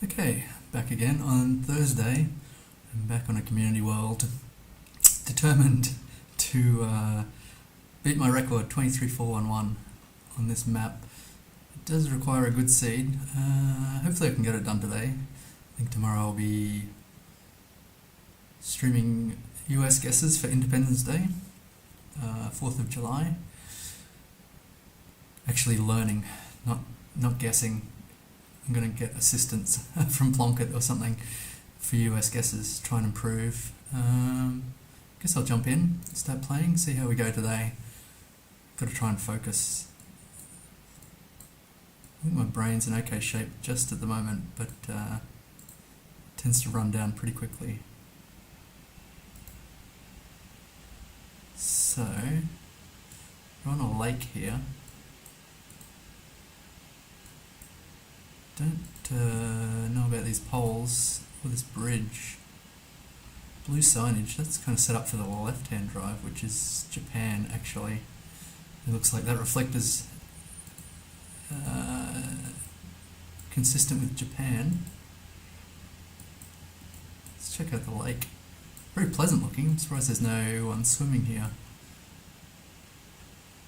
Okay, back again on Thursday. I'm back on a community world, determined to beat my record 23-4-1-1 on this map. It does require a good seed. Hopefully I can get it done today. I think tomorrow I'll be streaming US guesses for Independence Day, 4th of July. Actually learning, not guessing. I'm going to get assistance from Plonket or something for US guesses, try and improve. Guess I'll jump in, start playing, see how we go today. Got to try and focus. I think my brain's in okay shape just at the moment, but tends to run down pretty quickly. So, we're on a lake here. Don't know about these poles or this bridge. Blue signage, that's kind of set up for the left-hand drive, which is Japan actually. It looks like that reflector's consistent with Japan. Let's check out the lake. Very pleasant looking. I'm surprised there's no one swimming here.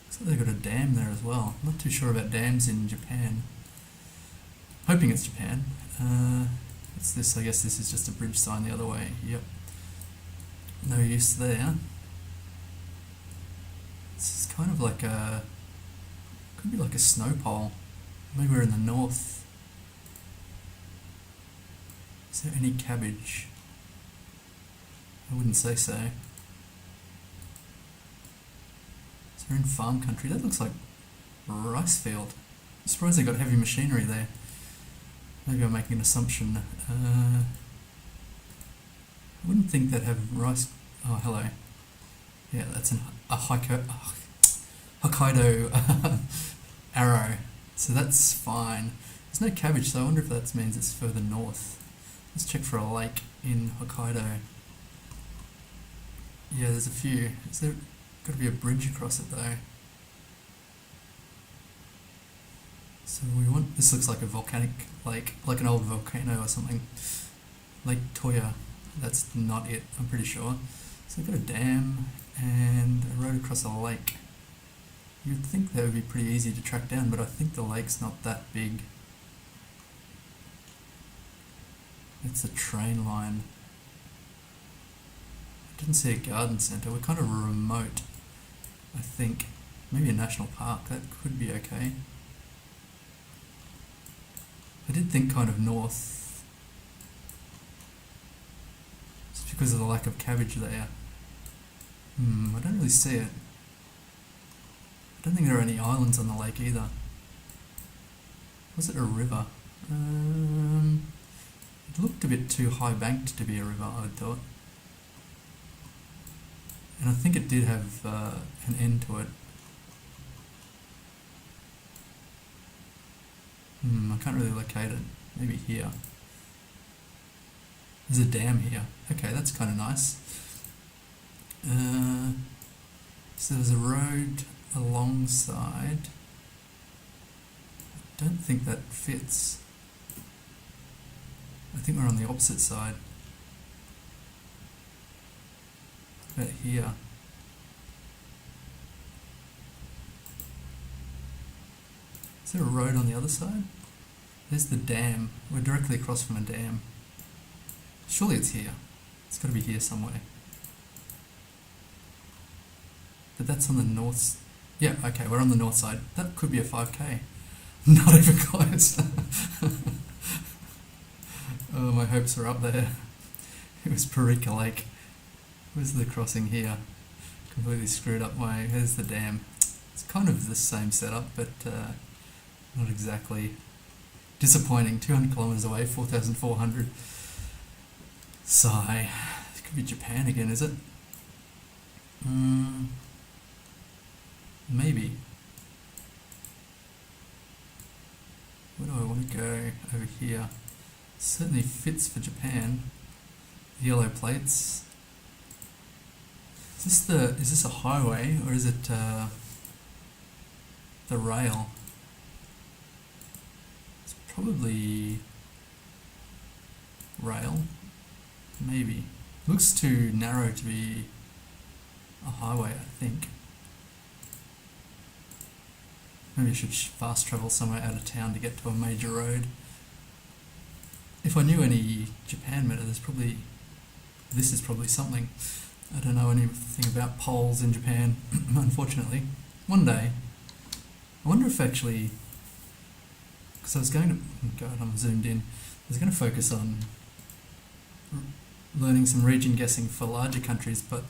Looks like they've got a dam there as well. I'm not too sure about dams in Japan. Hoping it's Japan. What's this? I guess this is just a bridge sign the other way. Yep. No use there. This is kind of like a... could be like a snow pole. Maybe we're in the north. Is there any cabbage? I wouldn't say so. So we're in farm country. That looks like rice field. I'm surprised they got heavy machinery there. Maybe I'm making an assumption. I wouldn't think they'd have rice... oh, hello. Yeah, that's a Hokkaido arrow. So that's fine. There's no cabbage, so I wonder if that means it's further north. Let's check for a lake in Hokkaido. Yeah, there's a few. Is there got to be a bridge across it though? So we want, this looks like a volcanic lake, like an old volcano or something. Lake Toya, that's not it, I'm pretty sure. So we've got a dam and a road across a lake. You'd think that would be pretty easy to track down, but I think the lake's not that big. It's a train line. I didn't see a garden centre, we're kind of remote, I think. Maybe a national park, that could be okay. I did think kind of north, just because of the lack of cabbage there. I don't really see it. I don't think there are any islands on the lake either. Was it a river? It looked a bit too high banked to be a river, I thought. And I think it did have an end to it. I can't really locate it. Maybe here. There's a dam here. Okay, that's kind of nice. So there's a road alongside. I don't think that fits. I think we're on the opposite side. About here. Is there a road on the other side? There's the dam. We're directly across from a dam. Surely it's here. It's got to be here somewhere. But that's on the north... yeah, okay, we're on the north side. That could be a 5k. Not even close. Oh, my hopes were up there. It was Parika Lake. Where's the crossing here? Completely screwed up my... here's the dam. It's kind of the same setup, but... not exactly. Disappointing. 200 kilometers away, 4,400. Sigh. It could be Japan again, is it? Maybe. Where do I want to go? Over here. Certainly fits for Japan. The yellow plates. Is this a highway or is it the rail? It's probably rail? Maybe. Looks too narrow to be a highway, I think. Maybe I should fast travel somewhere out of town to get to a major road. If I knew any Japan meta, this is probably something. I don't know anything about poles in Japan, unfortunately. One day. I wonder if actually, because I was going to, oh God, I'm zoomed in. I was going to focus on learning some region guessing for larger countries, but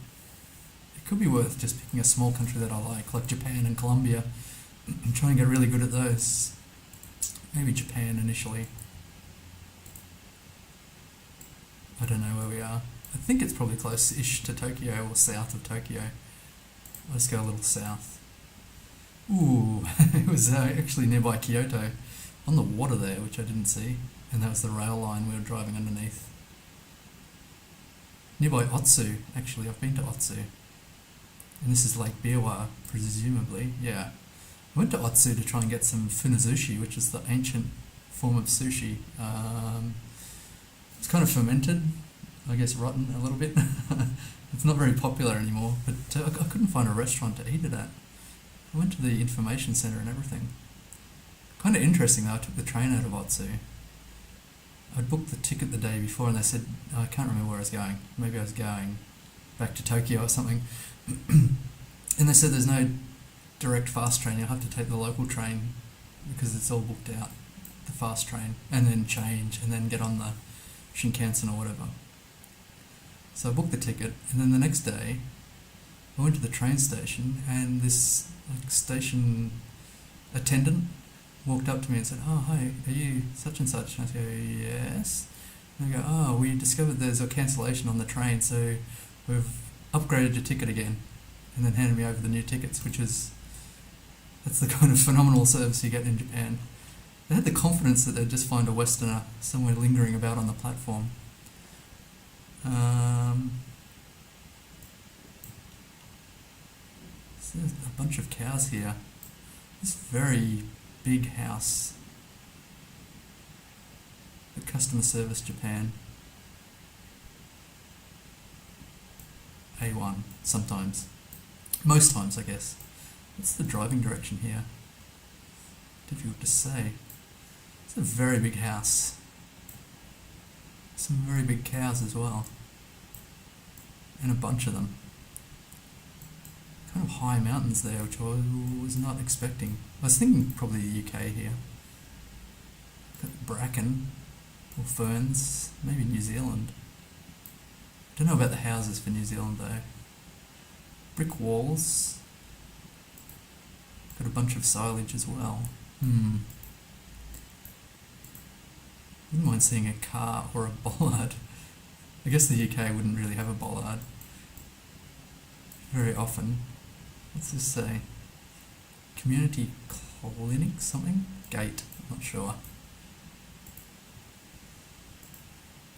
it could be worth just picking a small country that I like Japan and Colombia, and try and get really good at those. Maybe Japan initially. I don't know where we are. I think it's probably close-ish to Tokyo or south of Tokyo. Let's go a little south. Ooh, it was actually nearby Kyoto, on the water there, which I didn't see, and that was the rail line we were driving underneath. Nearby Otsu, actually, I've been to Otsu. And this is Lake Biwa, presumably, yeah. I went to Otsu to try and get some funazushi, which is the ancient form of sushi. It's kind of fermented, I guess rotten a little bit. It's not very popular anymore, but I couldn't find a restaurant to eat it at. I went to the information centre and everything. Kind of interesting though, I took the train out of Otsu. I'd booked the ticket the day before and they said, I can't remember where I was going. Maybe I was going back to Tokyo or something. And they said there's no direct fast train, you'll have to take the local train because it's all booked out, the fast train, and then change and then get on the Shinkansen or whatever. So I booked the ticket, and then the next day I went to the train station and this station attendant walked up to me and said, "Oh, hi, are you such and such?" And I go, "Yes." And I go, "Oh, we discovered there's a cancellation on the train, so we've upgraded your ticket again." And then handed me over the new tickets, that's the kind of phenomenal service you get in Japan. They had the confidence that they'd just find a Westerner somewhere lingering about on the platform. So there's a bunch of cows here. This very big house. The customer service Japan. A1, sometimes. Most times, I guess. What's the driving direction here? Difficult to say. It's a very big house. Some very big cows as well. And a bunch of them. Kind of high mountains there, which I was not expecting. I was thinking probably the UK here. Got bracken or ferns, maybe New Zealand. Don't know about the houses for New Zealand though. Brick walls. Got a bunch of silage as well. Wouldn't mind seeing a car or a bollard. I guess the UK wouldn't really have a bollard very often. What's this say? Community clinic something? Gate, I'm not sure.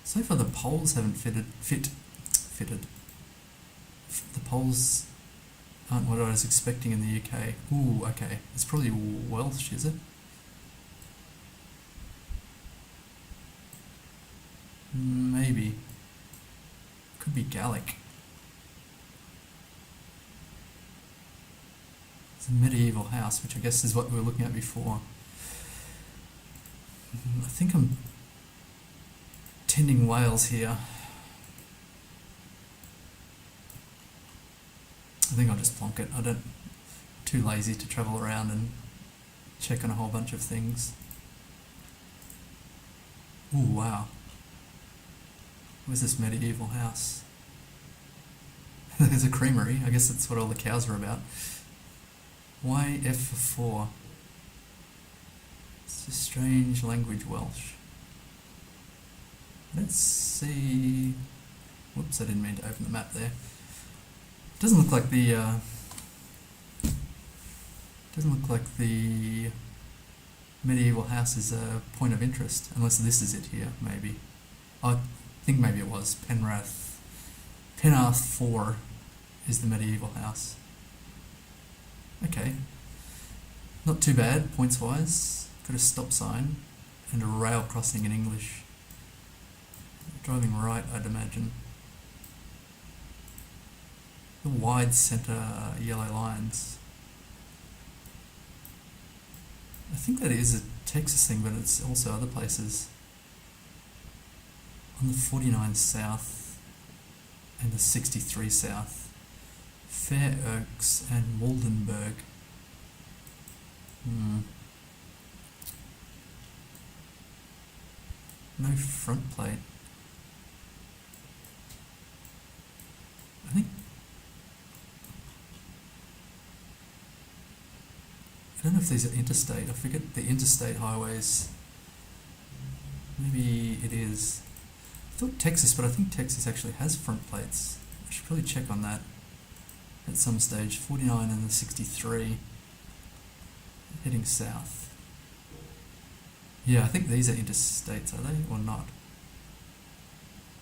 So far the poles haven't fitted. The poles aren't what I was expecting in the UK. Ooh, okay. It's probably Welsh, is it? Maybe. Could be Gaelic. It's a medieval house, which I guess is what we were looking at before. I think I'm tending whales here. I think I'll just plonk it. Too lazy to travel around and check on a whole bunch of things. Ooh, wow. Where's this medieval house? There's a creamery. I guess that's what all the cows are about. Why F for 4? It's a strange language, Welsh. Let's see. Whoops, I didn't mean to open the map there. Doesn't look like the medieval house is a point of interest, unless this is it here, maybe. I think maybe it was Penarth 4 is the medieval house. Okay, not too bad points wise. Got a stop sign and a rail crossing in English. Driving right, I'd imagine. The wide centre yellow lines. I think that is a Texas thing, but it's also other places. On the 49 South and the 63 South. Fair Oaks and Waldenburg. No front plate. I think... I don't know if these are interstate. I forget the interstate highways. Maybe it is. I thought Texas, but I think Texas actually has front plates. I should probably check on that at some stage. 49 and the 63 heading south. Yeah, I think these are interstates, are they, or not?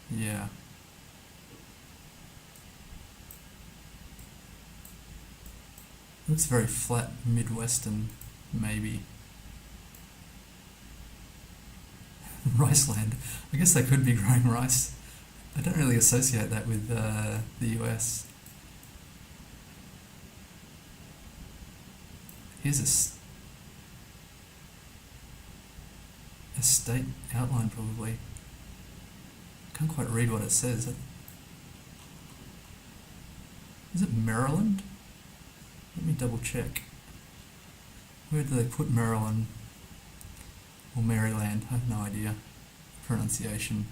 Yeah. Looks very flat, Midwestern, maybe. Rice land. I guess they could be growing rice. I don't really associate that with the US. Here's a state outline, probably. Can't quite read what it says. Is it Maryland? Let me double check. Where do they put Maryland? Or Maryland? I have no idea. Pronunciation.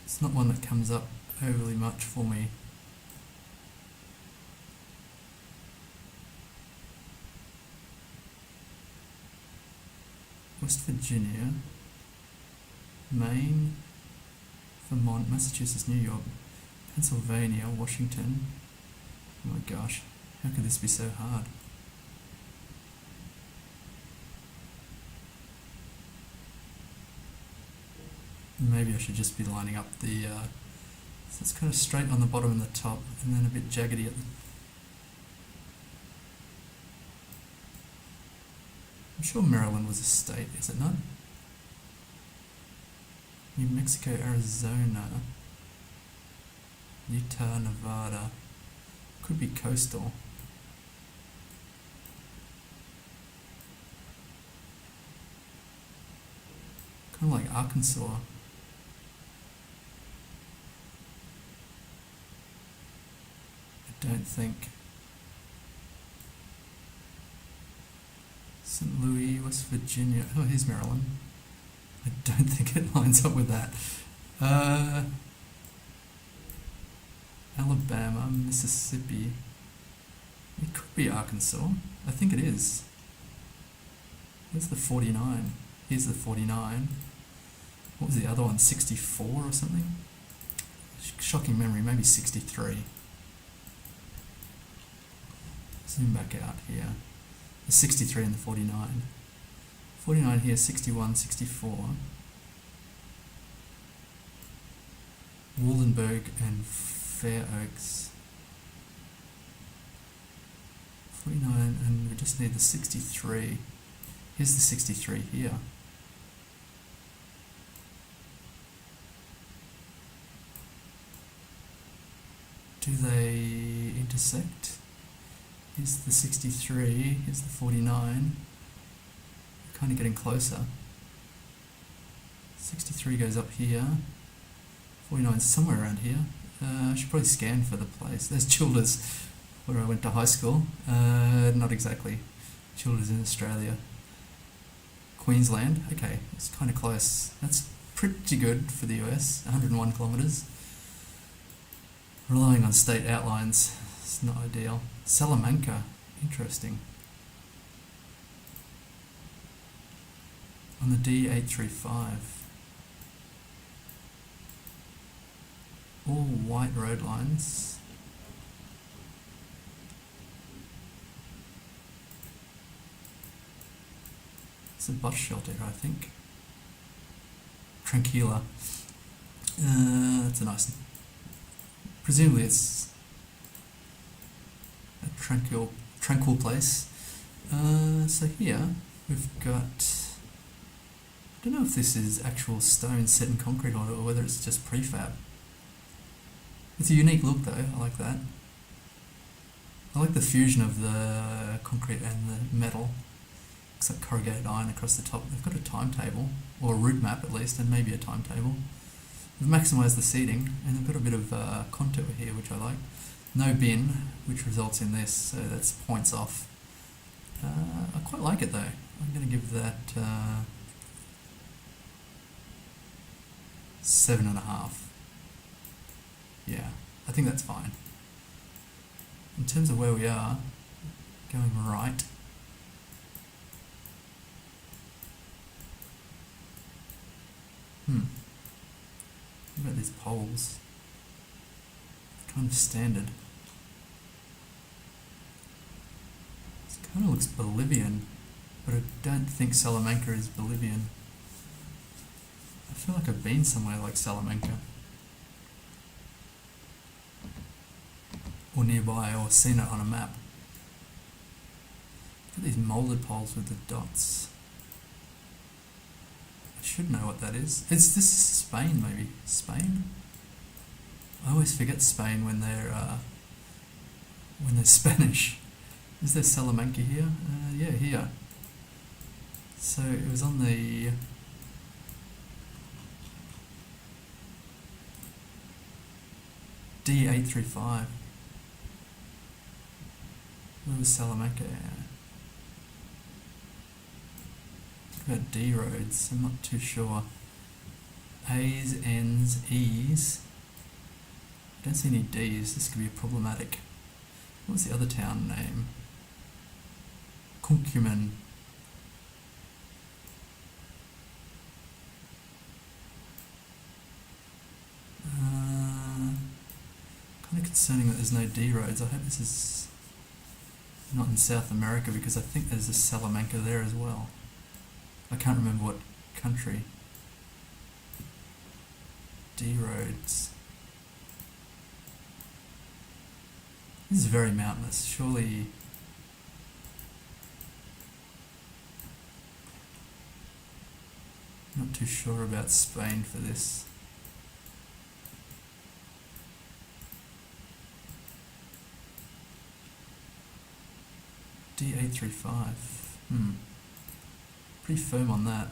It's not one that comes up overly much for me. West Virginia, Maine, Vermont, Massachusetts, New York, Pennsylvania, Washington. Oh my gosh, how could this be so hard? Maybe I should just be lining up the... so it's kind of straight on the bottom and the top, and then a bit jaggedy at the... I'm sure Maryland was a state, is it not? New Mexico, Arizona, Utah, Nevada. Could be coastal. Kind of like Arkansas. I don't think. St. Louis, West Virginia. Oh, here's Maryland. I don't think it lines up with that. Alabama, Mississippi. It could be Arkansas. I think it is. Where's the 49? Here's the 49. What was the other one? 64 or something? Shocking memory, maybe 63. Zoom back out here. The 63 and the 49. 49 here, 61, 64. Waldenburg and Fair Oaks. 49, and we just need the 63. Here's the 63 here. Do they intersect? Here's the 63, here's the 49. We're kind of getting closer. 63 goes up here. 49 is somewhere around here. I should probably scan for the place. There's Childers, where I went to high school. Not exactly. Childers in Australia. Queensland, okay, it's kind of close. That's pretty good for the US, 101 kilometres. Relying on state outlines, it's not ideal. Salamanca, interesting. On the D835. All white road lines. It's a bus shelter, I think. Tranquila. That's a nice... Presumably it's a tranquil place. So here we've got... don't know if this is actual stone set in concrete or whether it's just prefab. It's a unique look though, I like that. I like the fusion of the concrete and the metal. Looks like corrugated iron across the top. They've got a timetable, or a route map at least, and maybe a timetable. They've maximised the seating, and they've got a bit of contour here, which I like. No bin, which results in this, so that's points off. I quite like it though. I'm going to give that 7.5. Yeah, I think that's fine. In terms of where we are, going right. What about these poles? Kind of standard. This kind of looks Bolivian, but I don't think Salamanca is Bolivian. I feel like I've been somewhere like Salamanca. Or nearby, or seen it on a map. Look at these moulded poles with the dots. I should know what that is. This is Spain, maybe. Spain? I always forget Spain when they're Spanish. Is there Salamanca here? Yeah, here. So it was on the D835. Where was Salamanca? What about D roads? I'm not too sure. A's, N's, E's. I don't see any D's. This could be problematic. What was the other town name? Kunkumen. Kind of concerning that there's no D roads. I hope this is not in South America because I think there's a Salamanca there as well. I can't remember what country. D roads. This is very mountainous. Surely not too sure about Spain for this. D835. Pretty firm on that.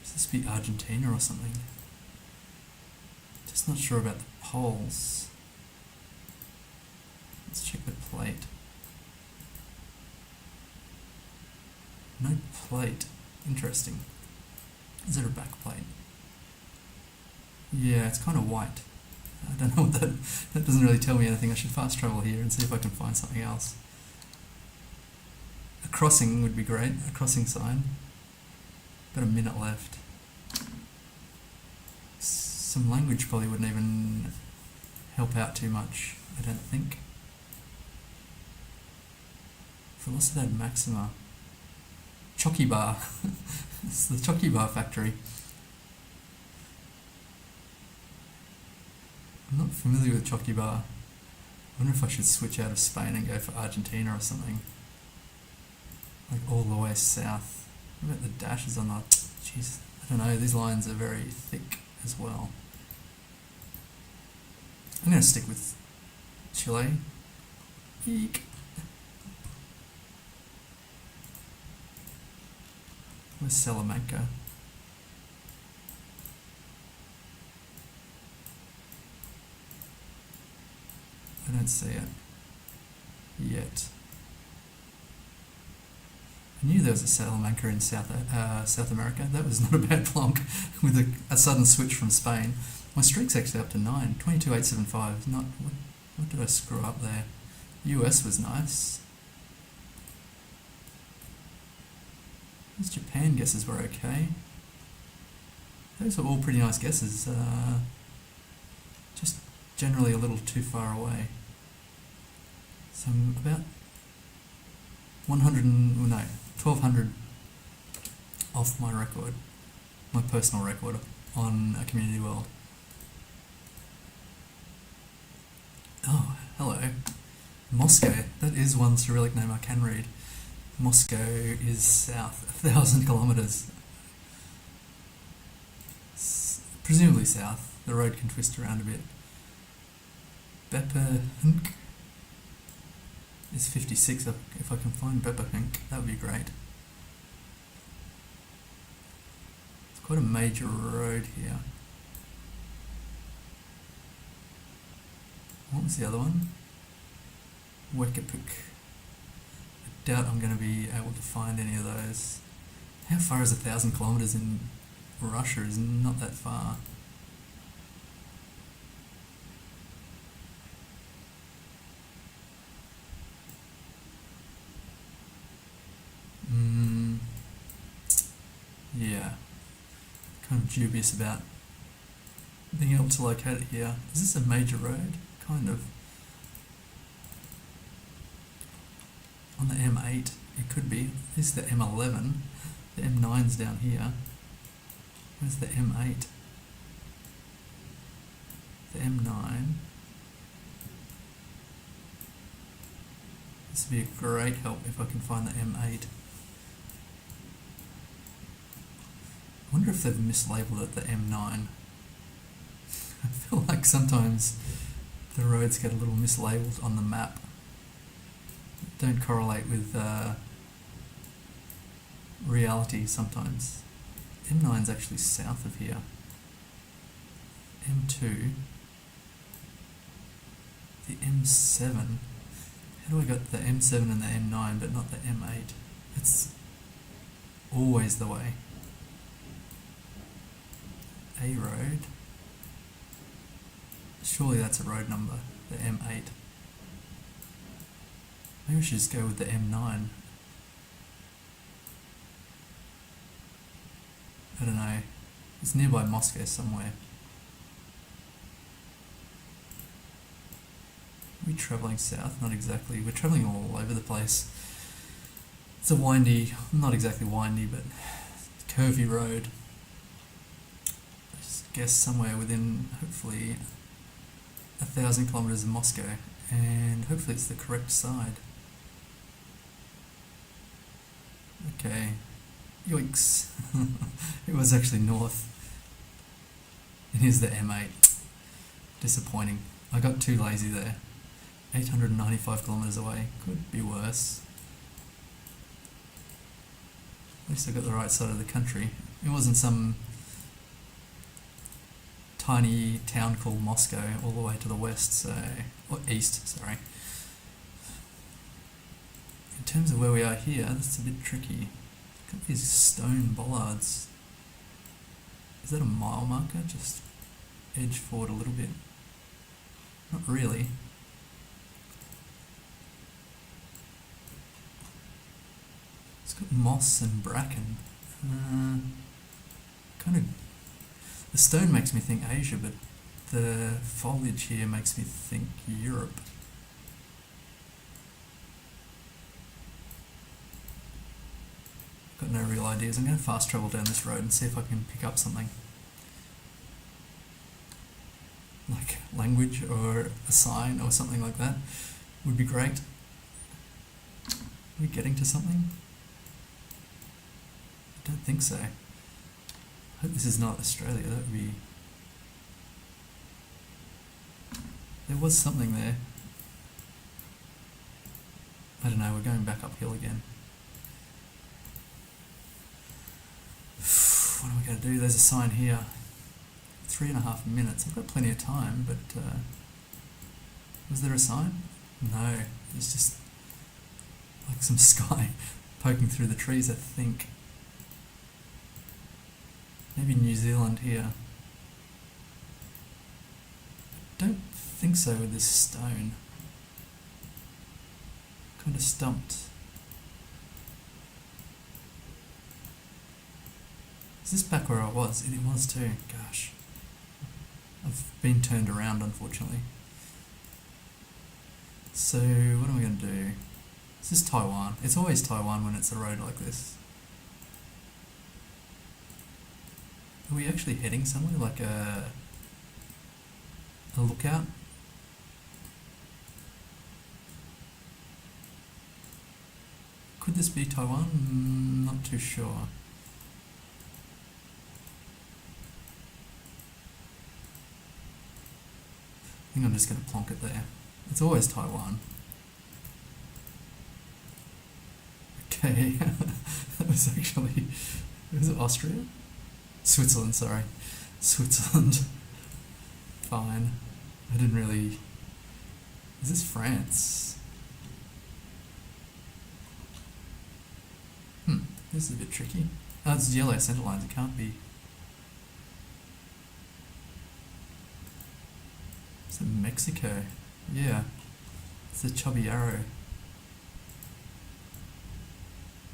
Does this be Argentina or something? Just not sure about the poles. Let's check the plate. No plate. Interesting. Is there a back plate? Yeah, it's kind of white. I don't know what that doesn't really tell me anything. I should fast travel here and see if I can find something else. A crossing would be great, a crossing sign. Got a minute left. Some language probably wouldn't even help out too much, I don't think. Velocidad Maxima. Chocky Bar. It's the Chocky Bar factory. I'm not familiar with Chocky Bar. I wonder if I should switch out of Spain and go for Argentina or something. Like all the way south. What about the dashes on that? Jeez, I don't know, these lines are very thick as well. I'm going to stick with Chile. Eek. Where's Salamanca? I don't see it yet. I knew there was a Salamanca in South America. That was not a bad plonk with a sudden switch from Spain. My streak's actually up to 9. 22,875. Not what did I screw up there? US was nice. Those Japan guesses were okay. Those were all pretty nice guesses. Just generally a little too far away. So I'm about 1,200 off my record, my personal record on a Community World. Oh, hello. Moscow. That is one Cyrillic name I can read. Moscow is south, 1,000 kilometres. presumably south. The road can twist around a bit. Bepahunk is 56. If I can find Bepahunk, that would be great. It's quite a major road here. What was the other one? Wekapuk. I doubt I'm going to be able to find any of those. How far is 1,000 kilometers in Russia? Is not that far. Yeah. Kind of dubious about being able to locate it here. Is this a major road? Kind of. On the M8, it could be. This is the M11. The M9's down here. Where's the M8? The M9. This would be a great help if I can find the M8. I wonder if they've mislabeled it the M9. I feel like sometimes the roads get a little mislabeled on the map. Don't correlate with reality sometimes. M9's actually south of here. M2. The M7. How do I got the M7 and the M9 but not the M8? It's always the way. A road. Surely that's a road number, the M8. Maybe I should just go with the M9. I don't know. It's nearby Moscow somewhere. Are we travelling south? Not exactly. We're travelling all over the place. It's a windy, not exactly windy, but curvy road. I just guess somewhere within, hopefully, 1,000 kilometres of Moscow, and hopefully it's the correct side. Okay, yoinks. It was actually north. It is the M8. Disappointing. I got too lazy there. 895 kilometres away. Could be worse. At least I got the right side of the country. It wasn't some tiny town called Moscow all the way to the west, so, or east, sorry. In terms of where we are here, that's a bit tricky. Look at these stone bollards. Is that a mile marker? Just edge forward a little bit. Not really. It's got moss and bracken. Kind of. The stone makes me think Asia, but the foliage here makes me think Europe. Got no real ideas. I'm going to fast travel down this road and see if I can pick up something. Like language or a sign or something like that would be great. Are we getting to something? I don't think so. I hope this is not Australia. That would be... There was something there. I don't know, we're going back uphill again. What am I going to do? There's a sign here. 3.5 minutes. I've got plenty of time, but was there a sign? No, it's just like some sky poking through the trees, I think. Maybe New Zealand here. I don't think so with this stone. Kind of stumped. Is this back where I was? It was too. Gosh. I've been turned around, unfortunately. So, what am I going to do? Is this Taiwan? It's always Taiwan when it's a road like this. Are we actually heading somewhere? Like a lookout? Could this be Taiwan? Not too sure. think I'm just going to plonk it there. It's always Taiwan. Okay, that was actually, was it Austria? Switzerland, sorry. Switzerland. Fine. I didn't really... Is this France? This is a bit tricky. Oh, it's yellow centre lines, it can't be. Is it Mexico? Yeah. It's the chubby arrow.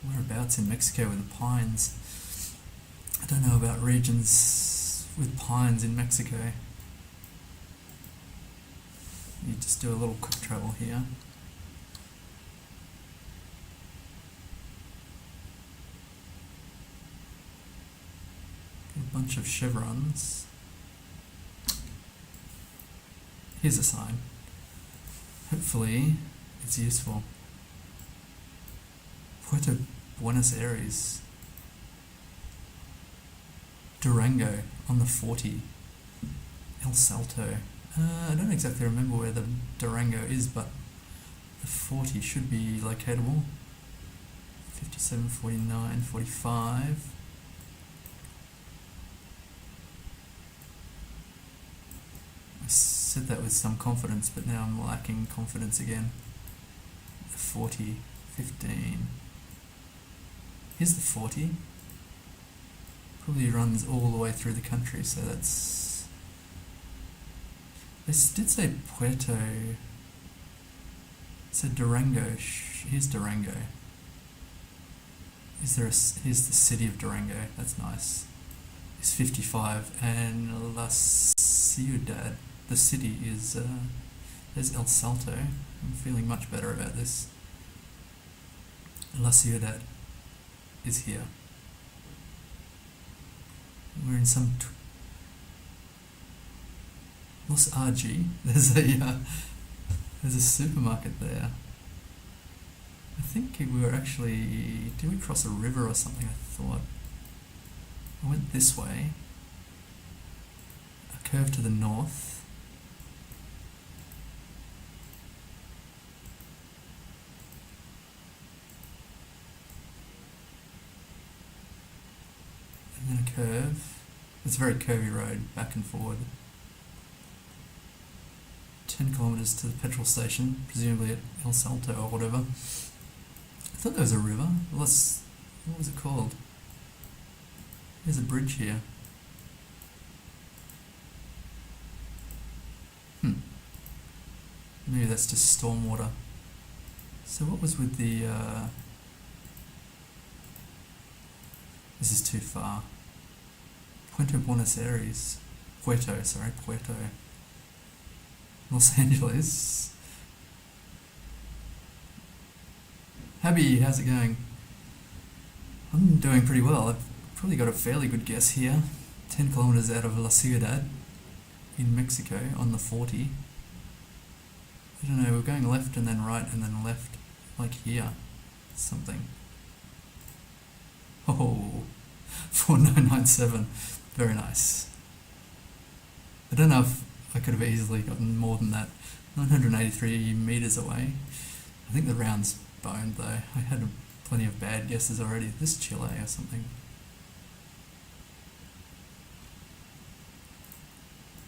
Whereabouts in Mexico with the pines? I don't know about regions with pines in Mexico. You just do a little quick travel here. A bunch of chevrons. Here's a sign. Hopefully it's useful. Puerto Buenos Aires. Durango on the 40. El Salto. I don't exactly remember where the Durango is, but the 40 should be locatable. 57, 49, 45. I said that with some confidence, but now I'm lacking confidence again. The 40, 15. Here's the 40. Probably runs all the way through the country, so that's... They did say Puerto... It said Durango. Here's Durango. Here's the city of Durango. That's nice. It's 55, and La Ciudad, the city, is there's El Salto. I'm feeling much better about this. La Ciudad is here. We're in some Los RG. There's a supermarket there. I think we were actually... Did we cross a river or something? I thought I went this way. A curve to the north. And then a curve. It's a very curvy road, back and forward. 10 kilometres to the petrol station, presumably at El Salto or whatever. I thought there was a river. What was it called? There's a bridge here. Maybe that's just stormwater. So what was with the... This is too far. Puerto. Los Angeles. Abby, how's it going? I'm doing pretty well. I've probably got a fairly good guess here. 10 kilometers out of La Ciudad in Mexico on the 40. I don't know, we're going left and then right and then left, like here. Something. Oh, 4997. Very nice. I don't know if I could have easily gotten more than that. 983 meters away. I think the round's boned though. I had plenty of bad guesses already. This Chile or something.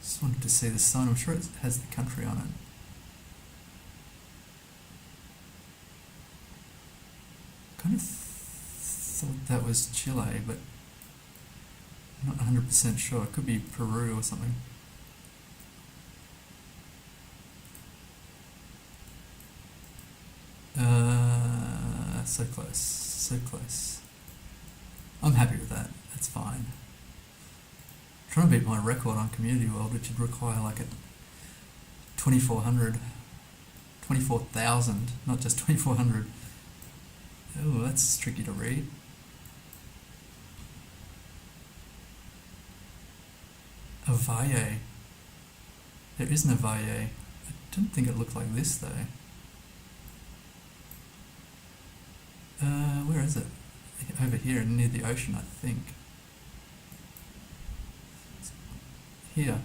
Just wanted to see the sign. I'm sure it has the country on it. Kind of thought that was Chile, but I'm not 100% sure. It could be Peru or something. So close, so close. I'm happy with that. That's fine. I'm trying to beat my record on Community World, which would require like a 24,000, not just 2400. Oh, that's tricky to read. A valle. There isn't a valle. I don't think it looked like this though. Where is it? Over here near the ocean, I think. Here.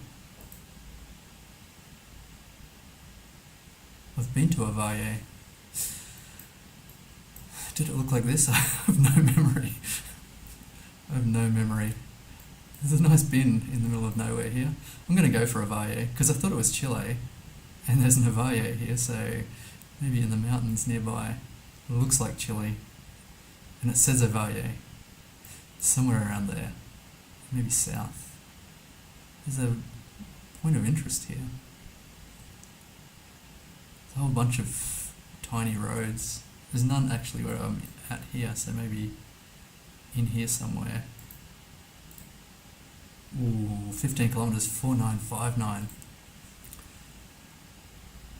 I've been to Avaye. Did it look like this? I have no memory. I have no memory. There's a nice bin in the middle of nowhere here. I'm going to go for Avaye because I thought it was Chile, and there's an Avaye here, so maybe in the mountains nearby. It looks like Chile, and it says Avaye. Somewhere around there, maybe south. There's a point of interest here. There's a whole bunch of tiny roads. There's none actually where I'm at here, so maybe in here somewhere. Ooh, 15 kilometres, 4959.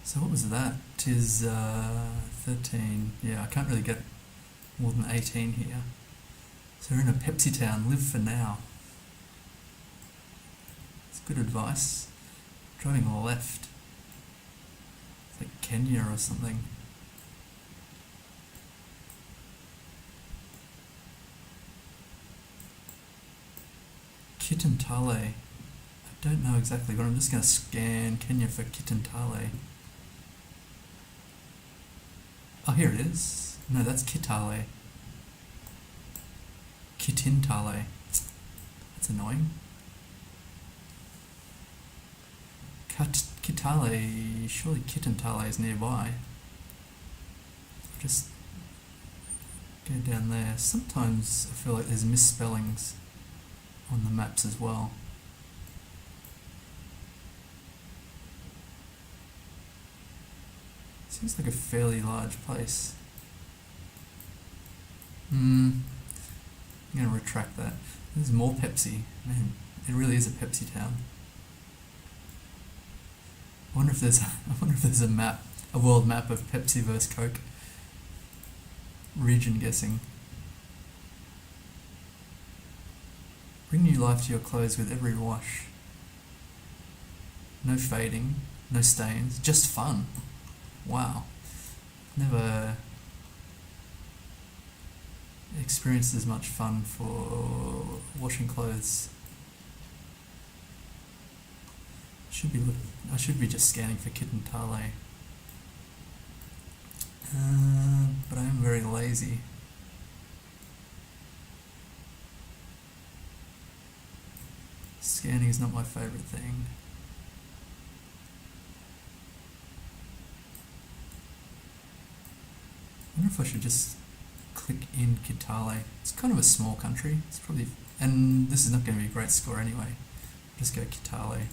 So what was that? 13. Yeah, I can't really get more than 18 here. So we're in a Pepsi town, live for now. It's good advice. Driving left. It's like Kenya or something. Kitentale. I don't know exactly, but I'm just going to scan Kenya for Kitentale. Oh, here it is. No, that's Kitale. Kitintale. That's annoying. Kitale, surely Kitintale is nearby. Just go down there. Sometimes I feel like there's misspellings on the maps as well. Seems like a fairly large place. I'm going to retract that. There's more Pepsi. Man, it really is a Pepsi town. I wonder if there's a map, a world map of Pepsi versus Coke. Region guessing. Bring new life to your clothes with every wash. No fading, no stains, just fun. Wow. Never experienced as much fun for washing clothes. I should be just scanning for Kitentale. But I am very lazy. Scanning is not my favourite thing. I wonder if I should just click in Kitale. It's kind of a small country. It's probably, and this is not going to be a great score anyway. Just go Kitale.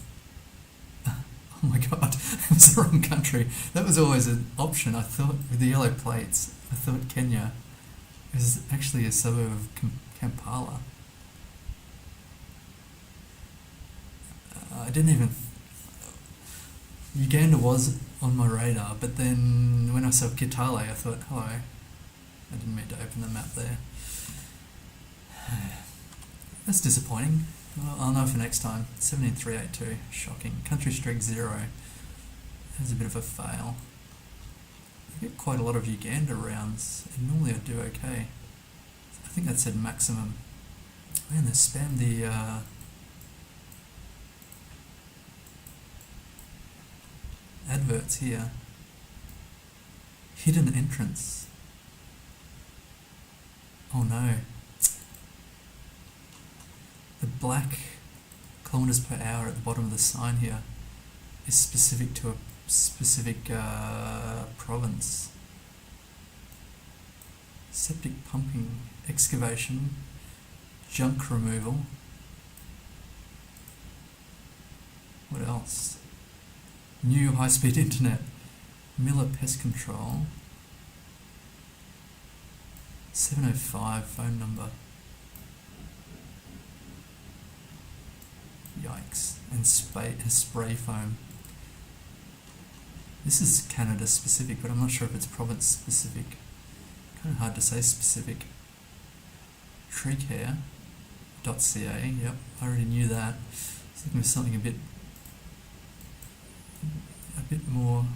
Oh my god, it was the wrong country. That was always an option. I thought with the yellow plates, I thought Kenya is actually a suburb of Kampala. I didn't even. Uganda was on my radar, but then when I saw Kitale, I thought, hello. I didn't mean to open the map there. That's disappointing. Well, I'll know for next time. 17382. Shocking. Country streak 0. That was a bit of a fail. I get quite a lot of Uganda rounds, and normally I do okay. I think that said maximum. Man, they spammed the adverts here. Hidden entrance. Oh no. The black kilometers per hour at the bottom of the sign here is specific to a specific province. Septic pumping, excavation, junk removal. What else? New high-speed internet. Miller Pest Control. 705 phone number. Yikes. And spray foam. This is Canada specific, but I'm not sure if it's province specific. Kind of hard to say specific. Treecare.ca. Yep, I already knew that. I was looking for something a bit more.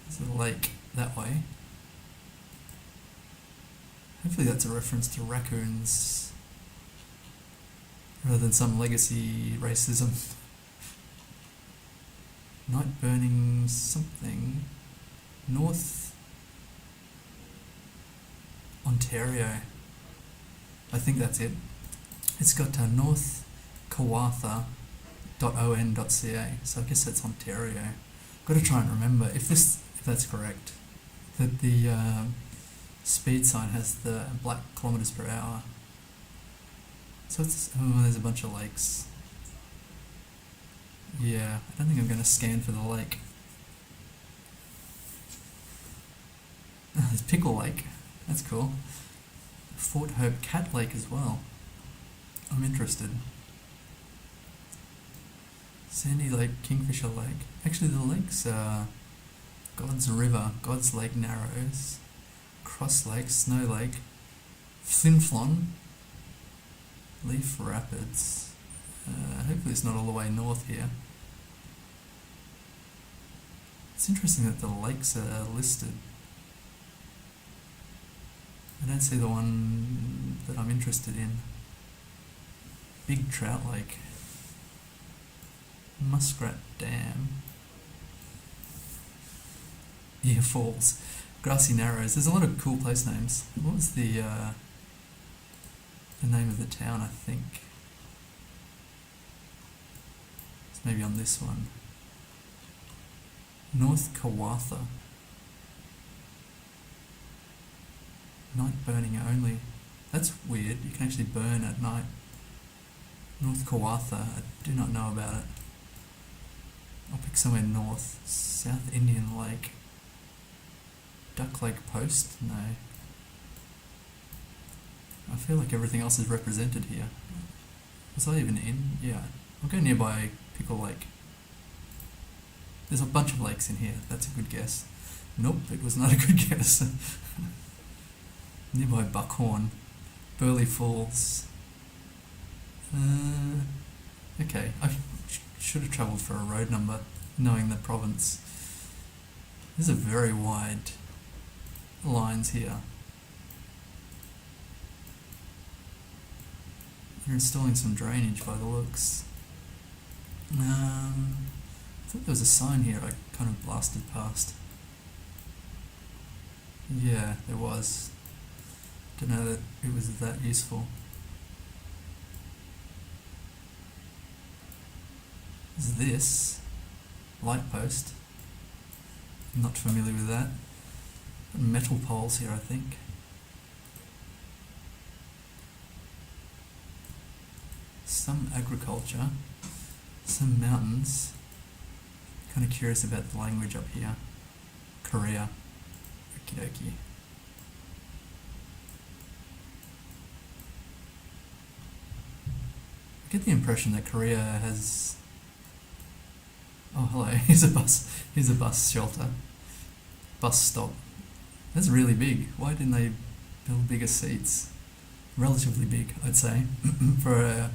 There's a lake that way. Hopefully that's a reference to raccoons rather than some legacy racism. Night burning something. North Ontario. I think that's it. It's got northkawartha.on.ca, so I guess that's Ontario. Got to try and remember if that's correct. That the speed sign has the black kilometers per hour. So there's a bunch of lakes. Yeah, I don't think I'm going to scan for the lake. There's Pickle Lake. That's cool. Fort Hope Cat Lake as well. I'm interested. Sandy Lake, Kingfisher Lake. Actually, the lakes are God's River, God's Lake Narrows, Cross Lake, Snow Lake, Flin Flon, Leaf Rapids. Hopefully it's not all the way north here. It's interesting that the lakes are listed. I don't see the one that I'm interested in. Big Trout Lake. Muskrat Dam. Yeah, Falls. Grassy Narrows. There's a lot of cool place names. What was the name of the town, I think? It's maybe on this one. North Kawartha. Night burning only. That's weird. You can actually burn at night. North Kawartha. I do not know about it. I'll pick somewhere north. South Indian Lake. Duck Lake Post? No. I feel like everything else is represented here. Was I even in? Yeah. I'll go nearby Pickle Lake. There's a bunch of lakes in here. That's a good guess. Nope, it was not a good guess. Nearby Buckhorn. Burley Falls. Okay, I should have travelled for a road number, knowing the province. There's a very wide lines here. They're installing some drainage by the looks. I thought there was a sign here I kind of blasted past. Yeah, there was. Didn't know that it was that useful. Is this light post? I'm not familiar with that. Metal poles here, I think. Some agriculture, some mountains. Kind of curious about the language up here. Korea. Okie dokie. I get the impression that Korea has... Oh, hello. Here's a bus. Here's a bus shelter. Bus stop. That's really big. Why didn't they build bigger seats? Relatively big, I'd say, for a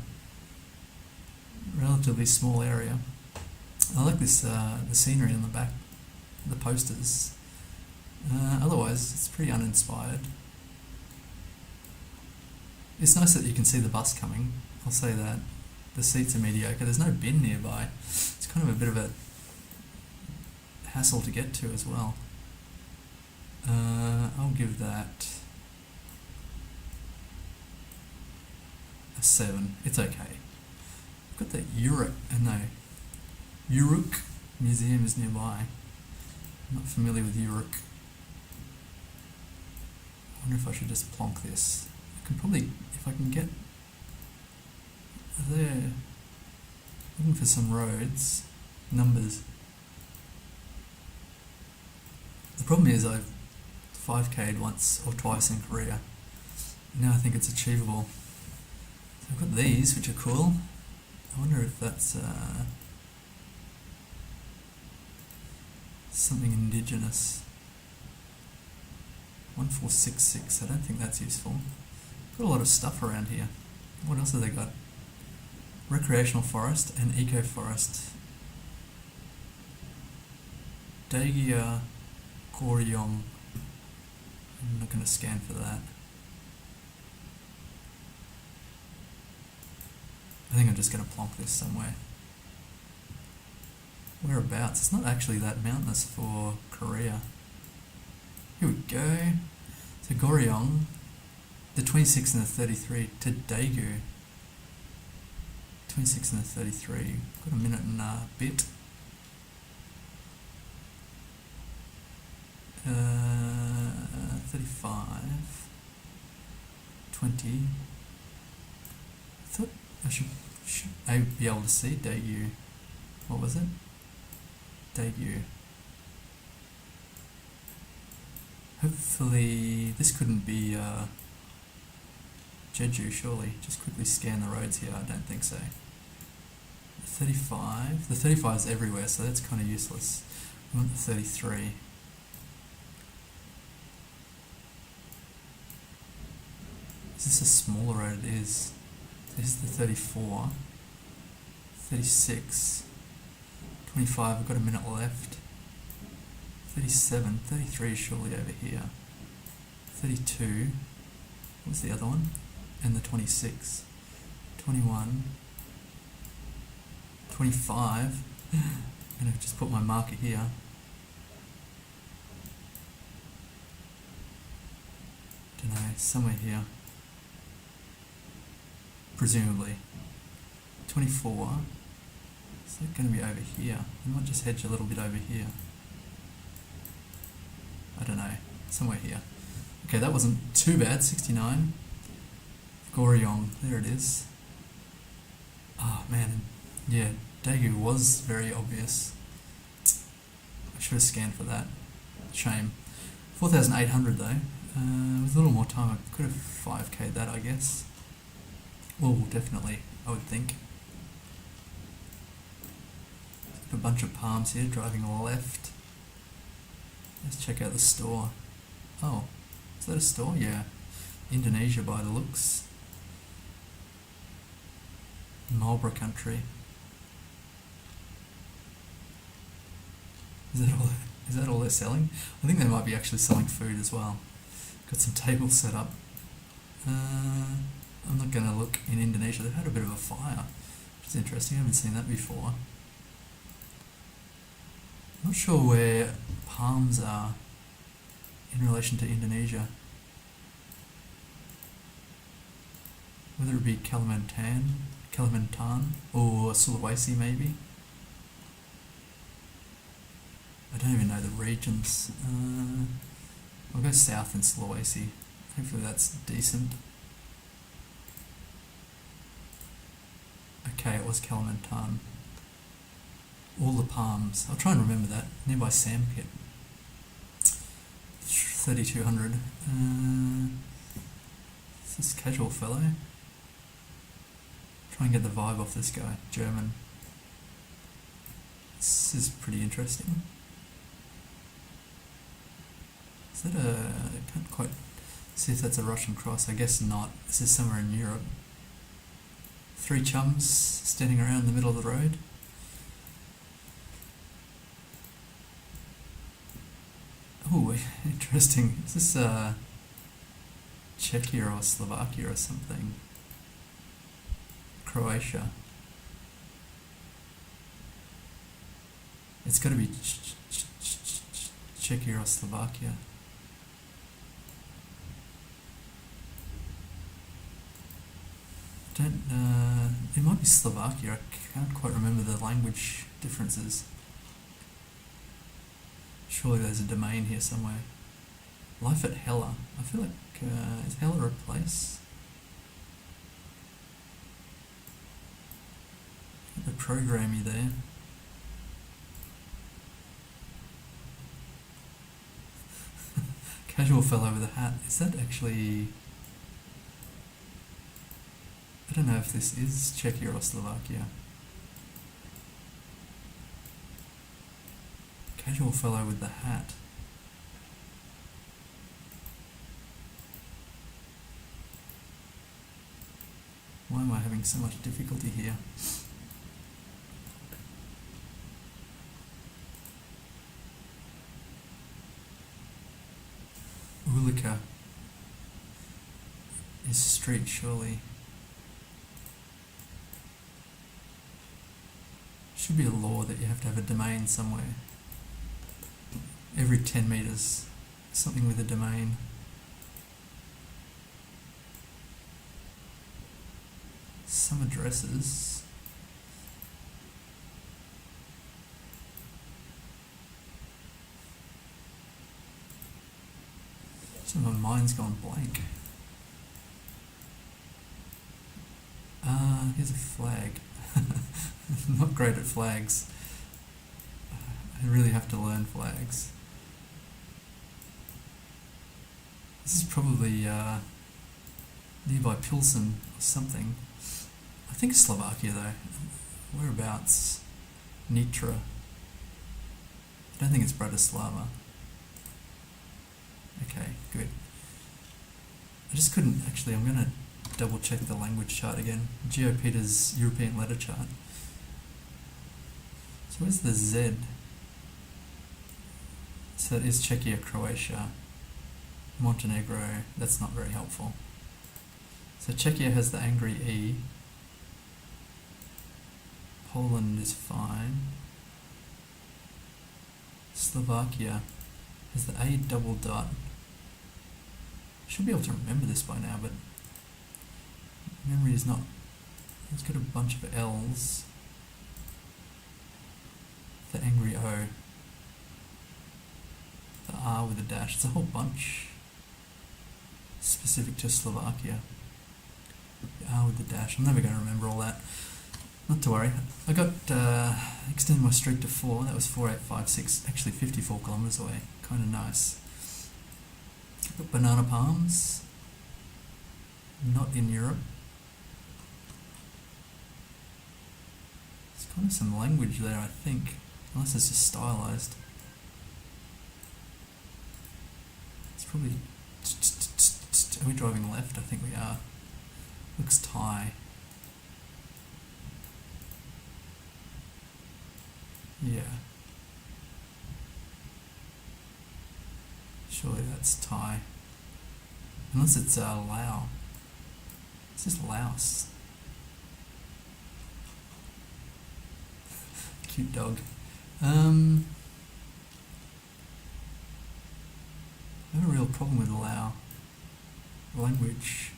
relatively small area. I like this, the scenery in the back, the posters. Otherwise, it's pretty uninspired. It's nice that you can see the bus coming. I'll say that. The seats are mediocre. There's no bin nearby. It's kind of a bit of a hassle to get to as well. I'll give that a 7. It's okay. I've got the Uruk Museum is nearby. I'm not familiar with Uruk. I wonder if I should just plonk this. I can probably, if I can get there, looking for some roads, numbers. The problem is I've 5K'd once or twice in Korea. Now I think it's achievable. So I've got these, which are cool. I wonder if that's something indigenous. 1466, I don't think that's useful. Got a lot of stuff around here. What else have they got? Recreational forest and eco forest. Daegia Goryong. I'm not going to scan for that. I think I'm just going to plonk this somewhere. Whereabouts? It's not actually that mountainous for Korea. Here we go. So Goryeo, the 26 and the 33 to Daegu. 26 and the 33. Got a minute and a bit. 35. 20. I thought should I be able to see Daegu? What was it? Daegu. Hopefully this couldn't be Jeju, surely. Just quickly scan the roads here. I don't think so. 35. The 35 is everywhere, so that's kind of useless. We want the 33. Is this a smaller road? It is. This is the 34. 36. 25, I've got a minute left. 37. 33 is surely over here. 32. What's the other one? And the 26. 21. 25. I'm going to just put my marker here. Don't know, somewhere here. Presumably. 24. Is that going to be over here? I might just hedge a little bit over here. I don't know. Somewhere here. Okay, that wasn't too bad. 69. Goryeo. There it is. Oh, man. Yeah, Daegu was very obvious. I should have scanned for that. Shame. 4,800 though. With a little more time, I could have 5k'd that, I guess. Well, definitely, I would think. A bunch of palms here, driving left. Let's check out the store. Oh, is that a store? Yeah. Indonesia by the looks. Marlborough country. Is that all they're selling? I think they might be actually selling food as well. Got some tables set up. I'm not going to look in Indonesia. They've had a bit of a fire, which is interesting. I haven't seen that before. Not sure where palms are in relation to Indonesia. Whether it be Kalimantan or Sulawesi maybe. I don't even know the regions. I'll go south in Sulawesi. Hopefully that's decent. Okay, it was Kalimantan. All the palms. I'll try and remember that. Nearby Sandpit. 3,200. Is this casual fellow? Try and get the vibe off this guy. German. This is pretty interesting. Is that I can't quite see if that's a Russian cross. I guess not. This is somewhere in Europe. 3 chums standing around in the middle of the road. Oh, interesting. Is this Czechia or Slovakia or something? Croatia. It's got to be Czechia or Slovakia. It might be Slovakia. I can't quite remember the language differences. Surely there's a domain here somewhere. Life at Hella. I feel like, is Hella a place? The programmy there. Casual fellow with a hat. Is that actually... I don't know if this is Czechia or Slovakia. Casual fellow with the hat. Why am I having so much difficulty here? Ulika is street, surely. should be a law that you have to have a domain somewhere. Every 10 meters, something with a domain. Some addresses. So my mind's gone blank. Here's a flag. I'm not great at flags. I really have to learn flags. This is probably nearby Pilsen or something. I think Slovakia though. Whereabouts? Nitra. I don't think it's Bratislava. Okay, good. I just couldn't actually. I'm going to double check the language chart again. GeoPeter's European letter chart. So where's the Z? So it is Czechia, Croatia, Montenegro. That's not very helpful. So Czechia has the angry E. Poland is fine. Slovakia has the A double dot. Should be able to remember this by now, but memory is not. It's got a bunch of L's. The angry O. The R with a dash. It's a whole bunch specific to Slovakia. The R with the dash. I'm never going to remember all that. Not to worry. I got extended my streak to 4. That was 4856. Actually 54 kilometers away. Kind of nice. Got banana palms. Not in Europe. There's kind of some language there, I think. Unless it's just stylized. It's probably. Are we driving left? I think we are. Looks Thai. Yeah. Surely that's Thai. Unless it's Lao. It's just Laos. Cute dog. I have a real problem with Lao language.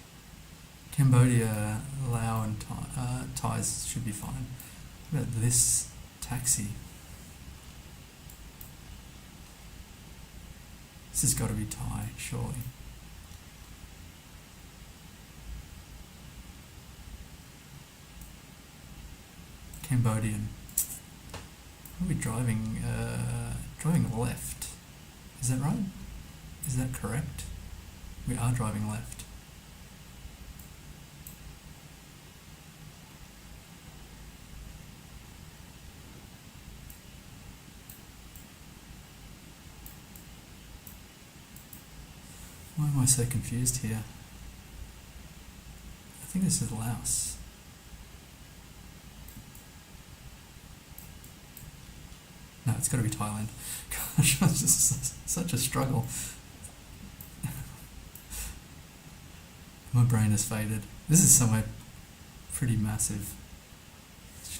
Cambodia, Lao and Thais should be fine. What about this taxi? This has got to be Thai, surely. Cambodian. Are we driving? Driving left. Is that right? Is that correct? We are driving left. Why am I so confused here? I think this is Laos. No, it's got to be Thailand. Gosh, it's just such a struggle. My brain has faded. This is somewhere pretty massive.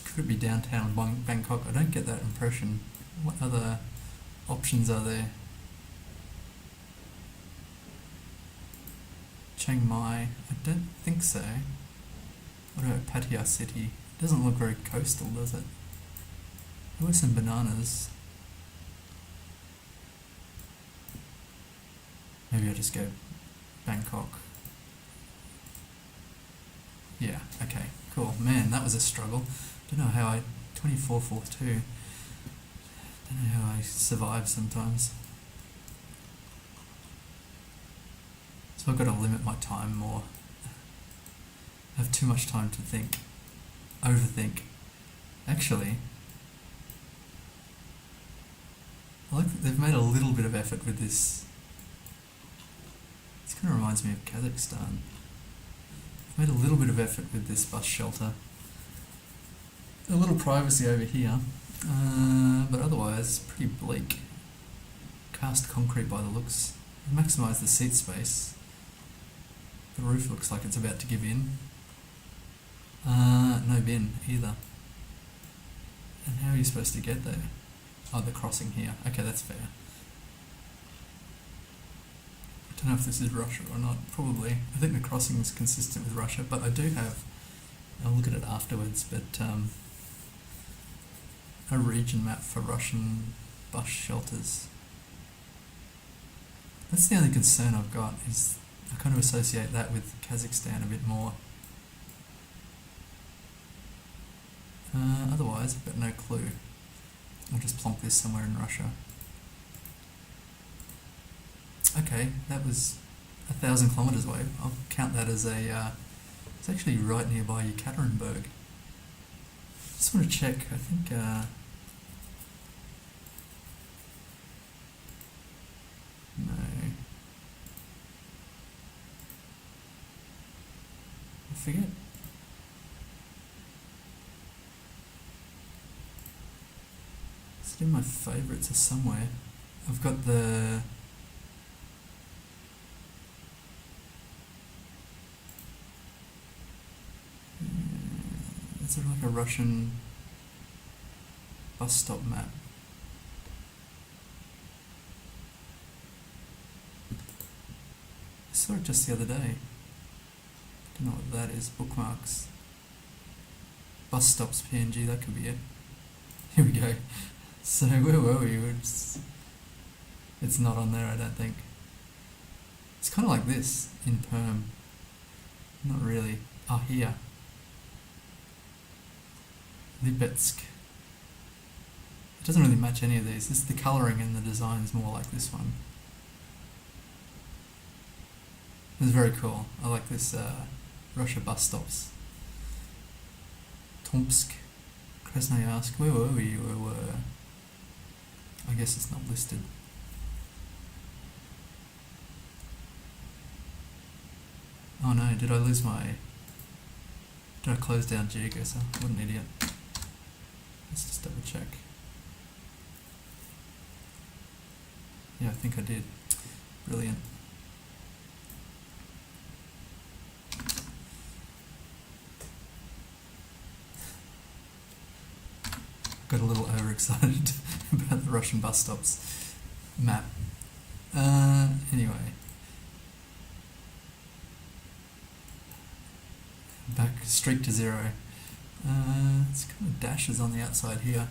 Could it be downtown Bangkok? I don't get that impression. What other options are there? Chiang Mai? I don't think so. What about Pattaya City? It doesn't look very coastal, does it? There were some bananas. Maybe I'll just go Bangkok. Yeah, okay, cool. Man, that was a struggle. Don't know how I... 24-4-2. Don't know how I survive sometimes. So I've got to limit my time more. I have too much time to think. Overthink. Actually, I like that they've made a little bit of effort with this. This kind of reminds me of Kazakhstan. They've made a little bit of effort with this bus shelter. A little privacy over here, but otherwise pretty bleak. Cast concrete by the looks. Maximise the seat space. The roof looks like it's about to give in. No bin either. And how are you supposed to get there? Oh, the crossing here. Okay, that's fair. I don't know if this is Russia or not, probably. I think the crossing is consistent with Russia, but I do have, I'll look at it afterwards, but a region map for Russian bus shelters. That's the only concern I've got, is I kind of associate that with Kazakhstan a bit more. Otherwise, I've got no clue. I'll just plonk this somewhere in Russia. Okay, that was 1,000 kilometres away. I'll count that as a... it's actually right nearby Yekaterinburg. Just want to check, I think... no. I forget. Is it in my favourites or somewhere? I've got the... Is it like a Russian bus stop map? I saw it just the other day. Don't know what that is. Bookmarks. Bus stops PNG, that could be it. Here we go. So where were we? It's not on there, I don't think. It's kind of like this in Perm. Not really. Oh, here. Libetsk. It doesn't really match any of these. The colouring and the design is more like this one. It's very cool. I like this Russia bus stops. Tomsk, Krasnoyarsk. Where were we? I guess it's not listed. Oh no, did I lose my... Did I close down GeoGuessr? What an idiot. Let's just double check. Yeah, I think I did. Brilliant. Got a little overexcited about the Russian bus stops map. Anyway. Back straight to zero. It's kind of dashes on the outside here.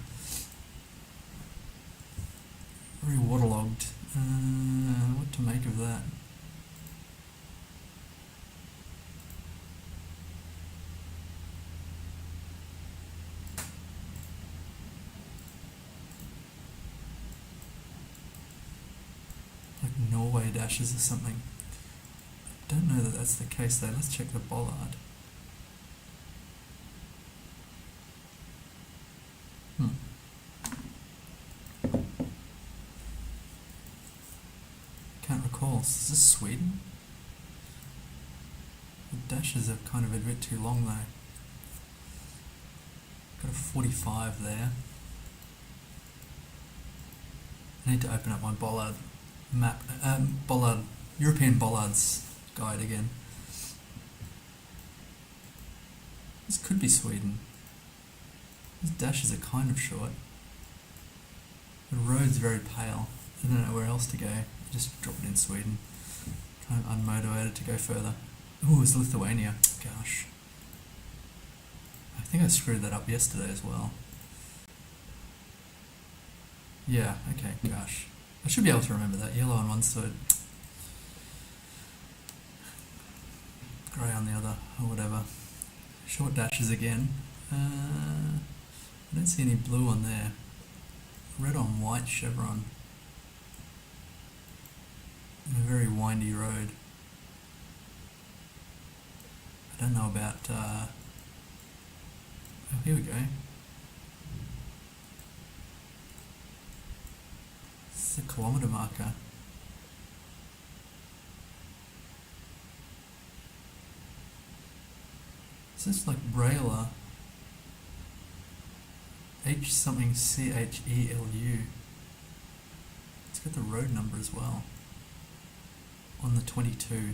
Very waterlogged. What to make of that? Like Norway dashes or something. I don't know that that's the case though. Let's check the bollard. Can't recall. Is this Sweden? The dashes are kind of a bit too long though. Got a 45 there. I need to open up my bollard map, bollard, European bollards guide again. This could be Sweden. These dashes are kind of short. The road's very pale. I don't know where else to go. Just drop it in Sweden. Kind of unmotivated to go further. Ooh, it's Lithuania. Gosh. I think I screwed that up yesterday as well. Yeah, okay, gosh. I should be able to remember that. Yellow on one side, grey on the other, or whatever. Short dashes again. I don't see any blue on there. Red on white chevron. A very windy road. I don't know about... oh, here we go. It's a kilometre marker. Is this like Braille? H something CHELU. It's got the road number as well. On the 22.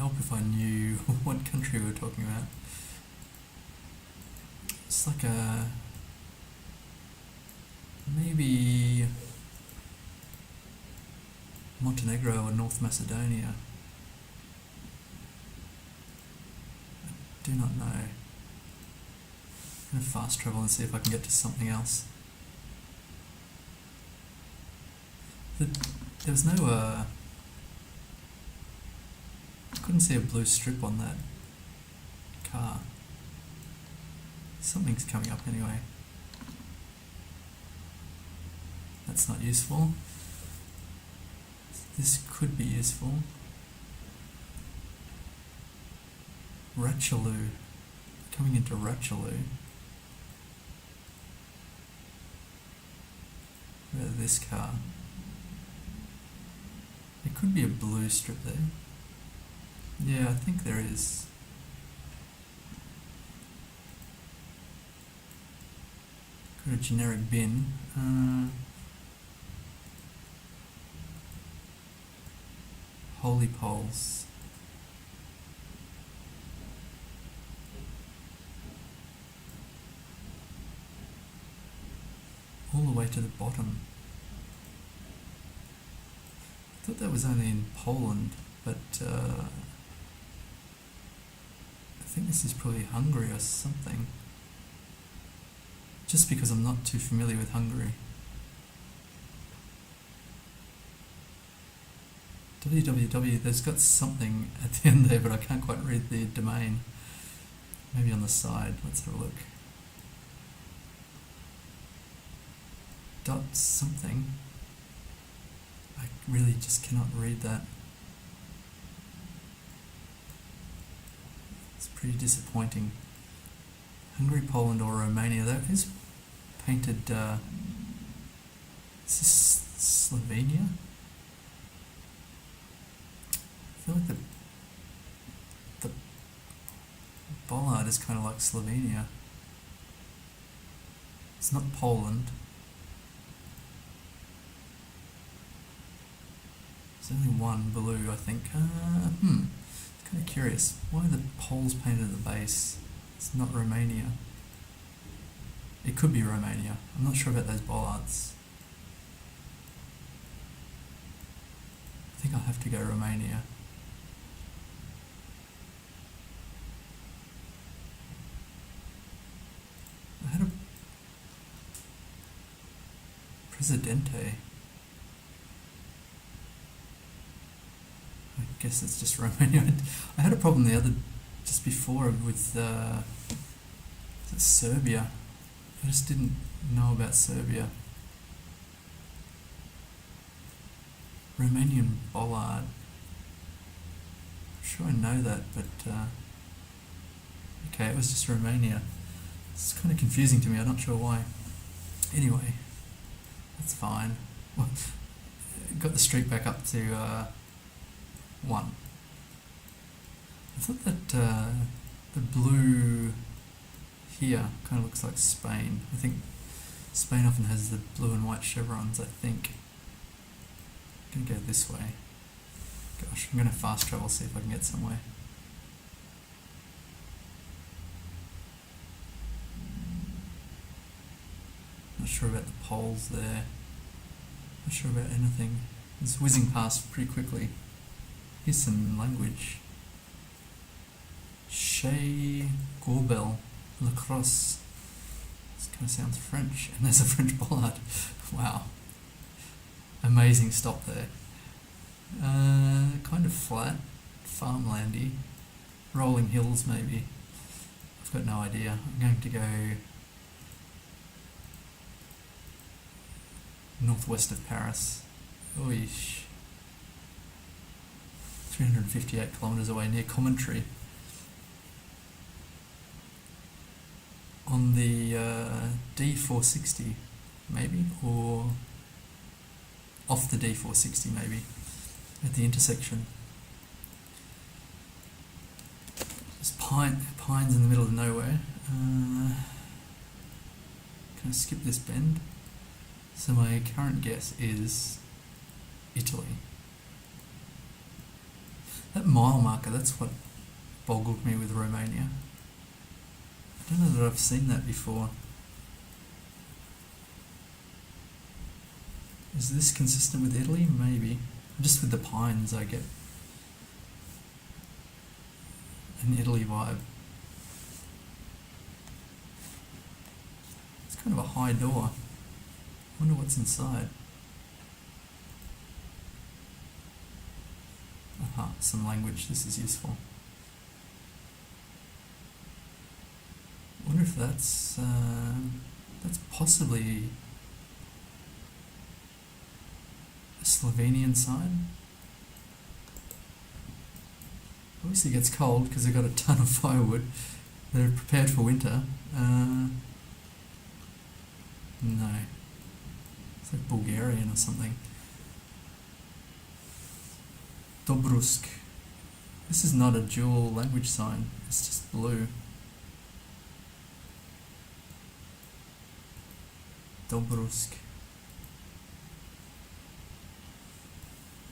help if I knew what country we were talking about. It's like a... maybe Montenegro or North Macedonia. I do not know. I'm going to fast travel and see if I can get to something else. There was no... I couldn't see a blue strip on that car. Something's coming up anyway. That's not useful. This could be useful. Ratchaloo. Coming into Ratchaloo. Where's this car? There could be a blue strip there. Yeah, I think there is. Got a generic bin. Holy poles. All the way to the bottom. I thought that was only in Poland, but I think this is probably Hungary or something. Just because I'm not too familiar with Hungary. www, there's got something at the end there, but I can't quite read the domain. Maybe on the side, let's have a look. Dot something. I really just cannot read that. It's pretty disappointing. Hungary, Poland or Romania, that is painted, is this Slovenia? I feel like the bollard is kind of like Slovenia. It's not Poland. There's only one blue, I think. Kind of curious. Why are the poles painted at the base? It's not Romania. It could be Romania. I'm not sure about those bollards. I think I'll have to go Romania. I had a Presidente. I guess it's just Romania. I had a problem just before with is it Serbia. I just didn't know about Serbia. Romanian bollard. I'm sure I know that, but okay, it was just Romania. It's kind of confusing to me. I'm not sure why. Anyway, that's fine. Well, got the streak back up to 1. I thought that the blue here kind of looks like Spain. I think Spain often has the blue and white chevrons, I think. I'm going to go this way. Gosh, I'm going to fast travel, see if I can get somewhere. Not sure about the poles there. Not sure about anything. It's whizzing past pretty quickly. Here's some language. Chez Gorbel, Lacrosse. This kind of sounds French, and there's a French bollard. Wow. Amazing stop there. Kind of flat, farmlandy, rolling hills maybe. I've got no idea. I'm going to go northwest of Paris. Oish. 358 kilometres away, near Commentry. On the D460 maybe, or off the D460 maybe, at the intersection. There's pines in the middle of nowhere. Can I skip this bend? So my current guess is Italy. That mile marker, that's what boggled me with Romania. I don't know that I've seen that before. Is this consistent with Italy? Maybe. Just with the pines I get an Italy vibe. It's kind of a high door. I wonder what's inside. Aha, some language. This is useful. I wonder if that's possibly a Slovenian sign. Obviously it gets cold because they've got a ton of firewood. They're prepared for winter. No. It's like Bulgarian or something. Dobrusk. This is not a dual language sign. It's just blue. Dobrusk.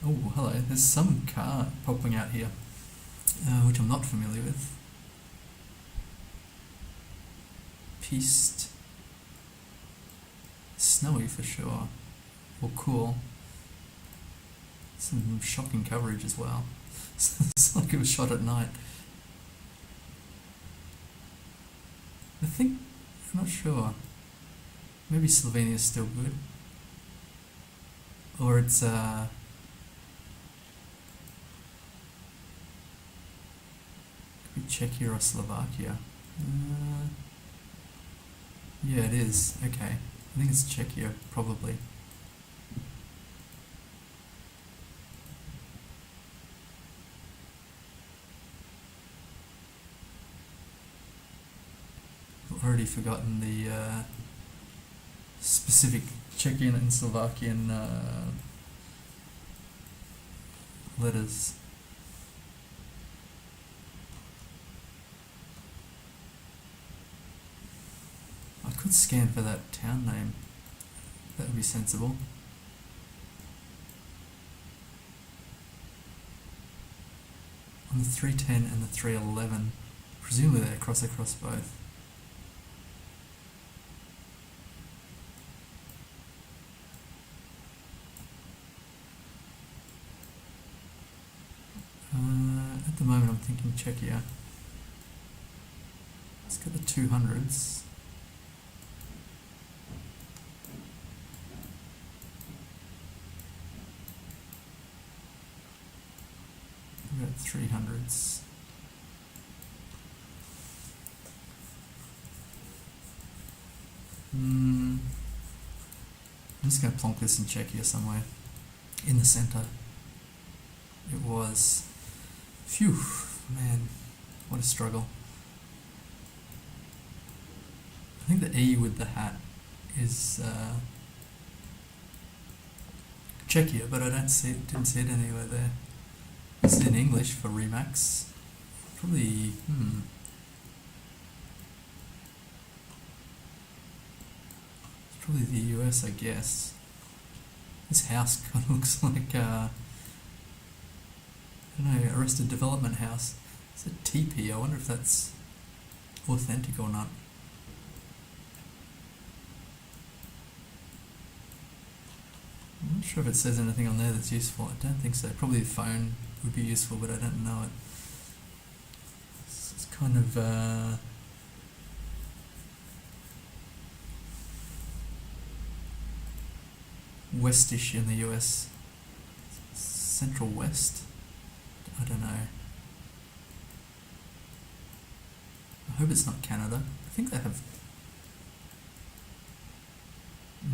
Oh, hello. There's some car popping out here, which I'm not familiar with. Piste. Snowy for sure. Or cool. Some shocking coverage as well. It's like it was shot at night. I think, I'm not sure. Maybe Slovenia's still good. Or it's could be Czechia or Slovakia. Yeah, it is. Okay. I think it's Czechia, probably. I've already forgotten the specific Czechian and Slovakian letters. I could scan for that town name. That would be sensible. On the 310 and the 311, presumably they cross across both. At the moment I'm thinking Czechia. Let's get the 200s. We've got 300s. I'm just going to plonk this in Czechia somewhere. In the centre. It was. Phew, man, what a struggle. I think the E with the hat is Czechia, but I didn't see it anywhere there. This is in English for Remax. Probably, It's probably the US, I guess. This house kind of looks like I don't know, Arrested Development House. It's a teepee. I wonder if that's authentic or not. I'm not sure if it says anything on there that's useful. I don't think so. Probably the phone would be useful, but I don't know it. It's kind of westish in the US. Central West? I don't know. I hope it's not Canada. I think they have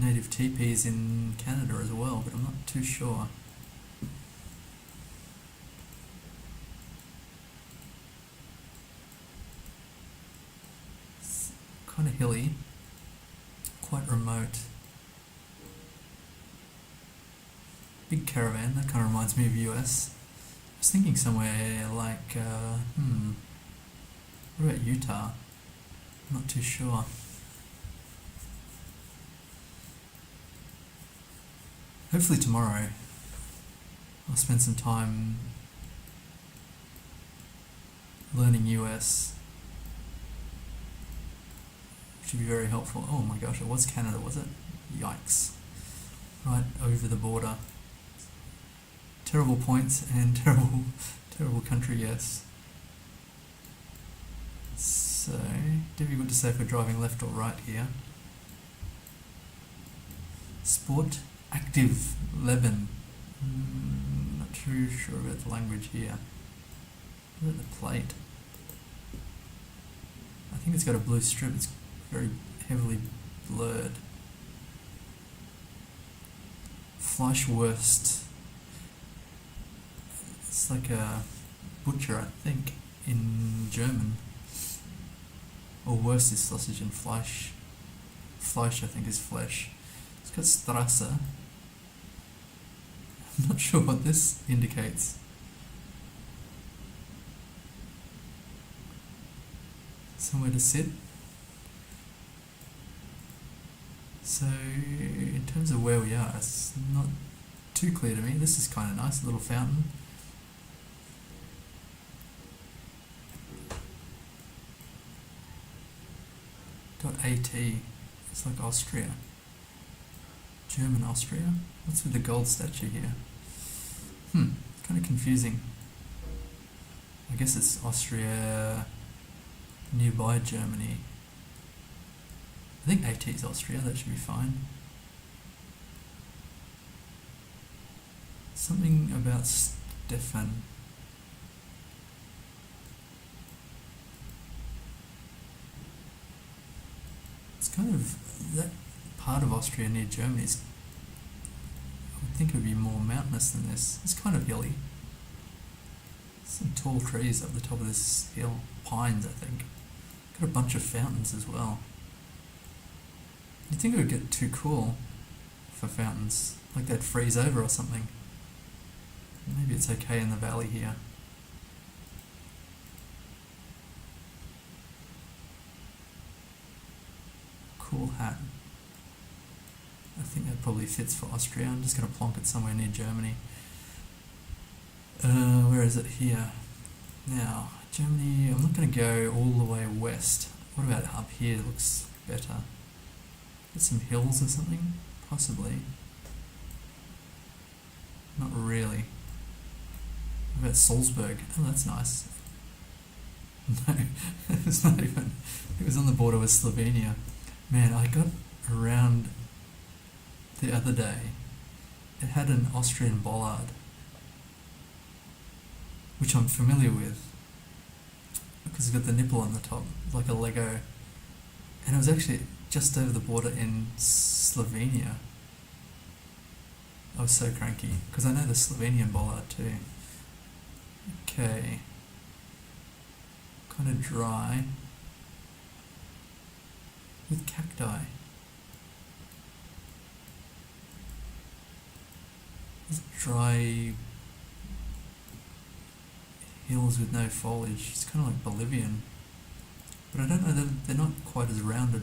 native teepees in Canada as well, but I'm not too sure. It's kind of hilly, quite remote. Big caravan, that kind of reminds me of US. I was thinking somewhere like, what about Utah? I'm not too sure. Hopefully tomorrow I'll spend some time learning US should be very helpful. Oh my gosh, it was Canada, was it? Yikes. Right over the border. Terrible points and terrible country, yes. So, difficult to say if we're driving left or right here. Sport, active, Lebanon. Not too sure about the language here. What about the plate? I think it's got a blue strip. It's very heavily blurred. Fleischwurst. It's like a butcher, I think, in German. Or Wurst is sausage and Fleisch. Fleisch, I think, is flesh. It's got Strasse. I'm not sure what this indicates. Somewhere to sit. So, in terms of where we are, it's not too clear to me. This is kind of nice, a little fountain. .at, it's like Austria. German Austria? What's with the gold statue here? Kind of confusing. I guess it's Austria nearby Germany. I think AT is Austria, that should be fine. Something about Stefan. It's kind of that part of Austria near Germany is, I would think it would be more mountainous than this. It's kind of hilly. Some tall trees up the top of this hill. Pines, I think. Got a bunch of fountains as well. You'd think it would get too cool for fountains. Like they'd freeze over or something. Maybe it's okay in the valley here. Cool hat. I think that probably fits for Austria. I'm just going to plonk it somewhere near Germany. Where is it here? Now, Germany, I'm not going to go all the way west. What about up here? It looks better. Get some hills or something? Possibly. Not really. What about Salzburg? Oh, that's nice. No, it was not even. It was on the border with Slovenia. Man, I got around the other day. It had an Austrian bollard, which I'm familiar with because it's got the nipple on the top, like a Lego. And it was actually just over the border in Slovenia. I was so cranky because I know the Slovenian bollard too. Okay. Kind of dry. With cacti. These dry hills with no foliage. It's kind of like Bolivian. But I don't know, they're not quite as rounded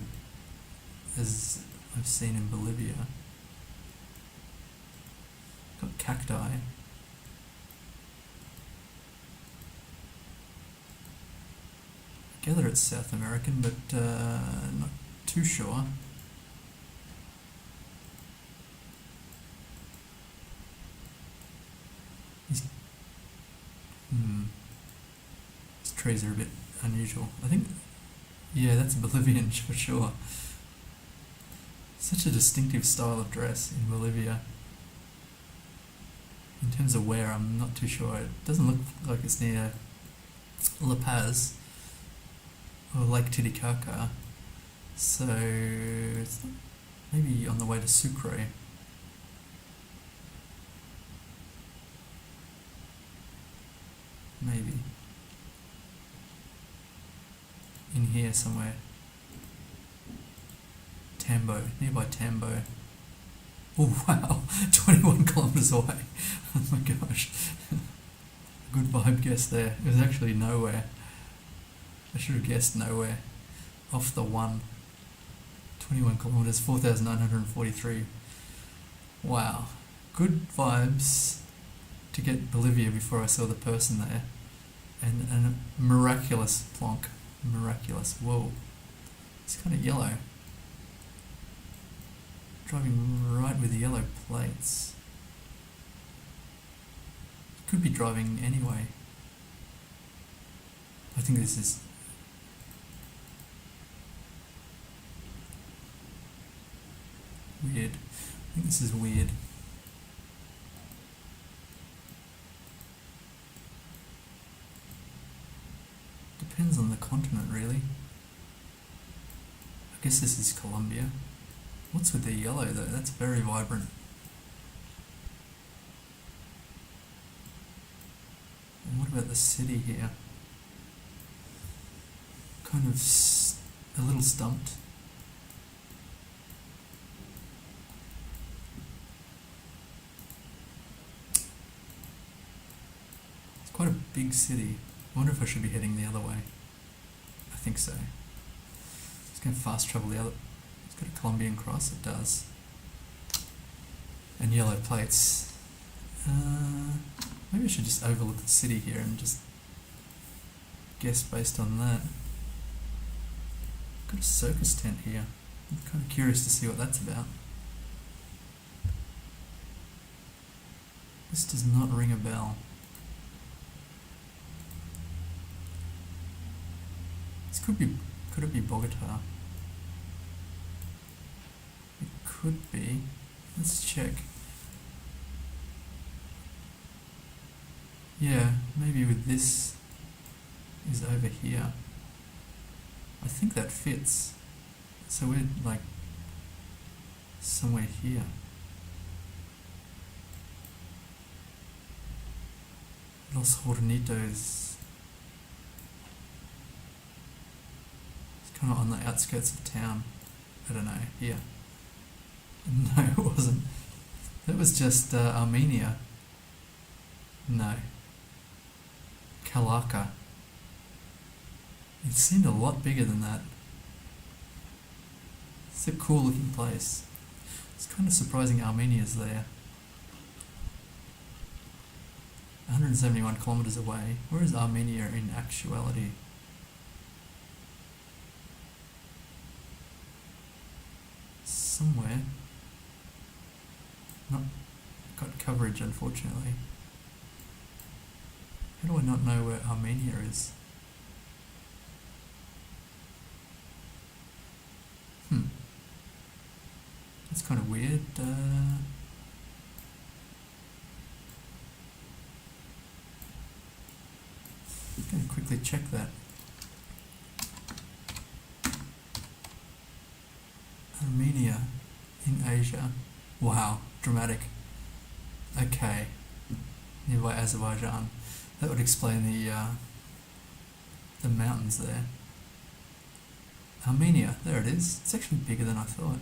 as I've seen in Bolivia. Got cacti. I gather it's South American, but not too sure. These trees are a bit unusual. I think, yeah, that's Bolivian for sure. Such a distinctive style of dress in Bolivia. In terms of where, I'm not too sure. It doesn't look like it's near La Paz or Lake Titicaca, so it's maybe on the way to Sucre. Maybe. In here somewhere. Tambo, nearby Tambo. Oh wow, 21 kilometres away. Oh my gosh. Good vibe guess there. It was actually nowhere. I should have guessed nowhere. Off the one. 21 kilometres, 4,943. Wow. Good vibes to get Bolivia before I saw the person there. And a miraculous plonk. Miraculous. Whoa. It's kind of yellow. Driving right with the yellow plates. Could be driving anyway. I think this is... weird. I think this is weird. Depends on the continent, really. I guess this is Colombia. What's with the yellow, though? That's very vibrant. And what about the city here? Kind of a little stumped. It's quite a big city. I wonder if I should be heading the other way. I think so. It's going to fast travel the other... It's got a Colombian cross, it does. And yellow plates. Maybe I should just overlook the city here and just guess based on that. Got a circus tent here. I'm kind of curious to see what that's about. This does not ring a bell. This could it be Bogota? It could be. Let's check. Yeah, maybe with this is over here. I think that fits. So we're like somewhere here. Los Hornitos. It's kind of on the outskirts of town. I don't know, here. No, it wasn't. That was just Armenia. No. Kalaka. It seemed a lot bigger than that. It's a cool looking place. It's kind of surprising Armenia's there. 171 kilometers away. Where is Armenia in actuality? Somewhere. Not got coverage, unfortunately. How do I not know where Armenia is? That's kind of weird. I'm going to quickly check that. Armenia in Asia. Wow, dramatic. Okay, nearby Azerbaijan. That would explain the mountains there. Armenia, there it is. It's actually bigger than I thought.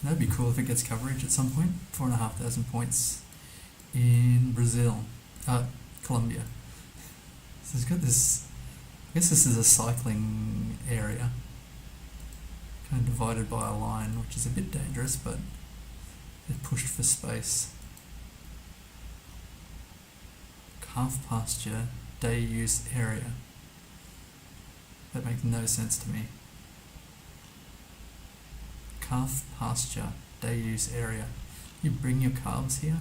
That'd be cool if it gets coverage at some point. 4,500 points in Brazil, Colombia. So it's got this. I guess this is a cycling area, kind of divided by a line, which is a bit dangerous, but they're pushed for space. Calf pasture, day use area. That makes no sense to me. Calf pasture, day use area. You bring your calves here?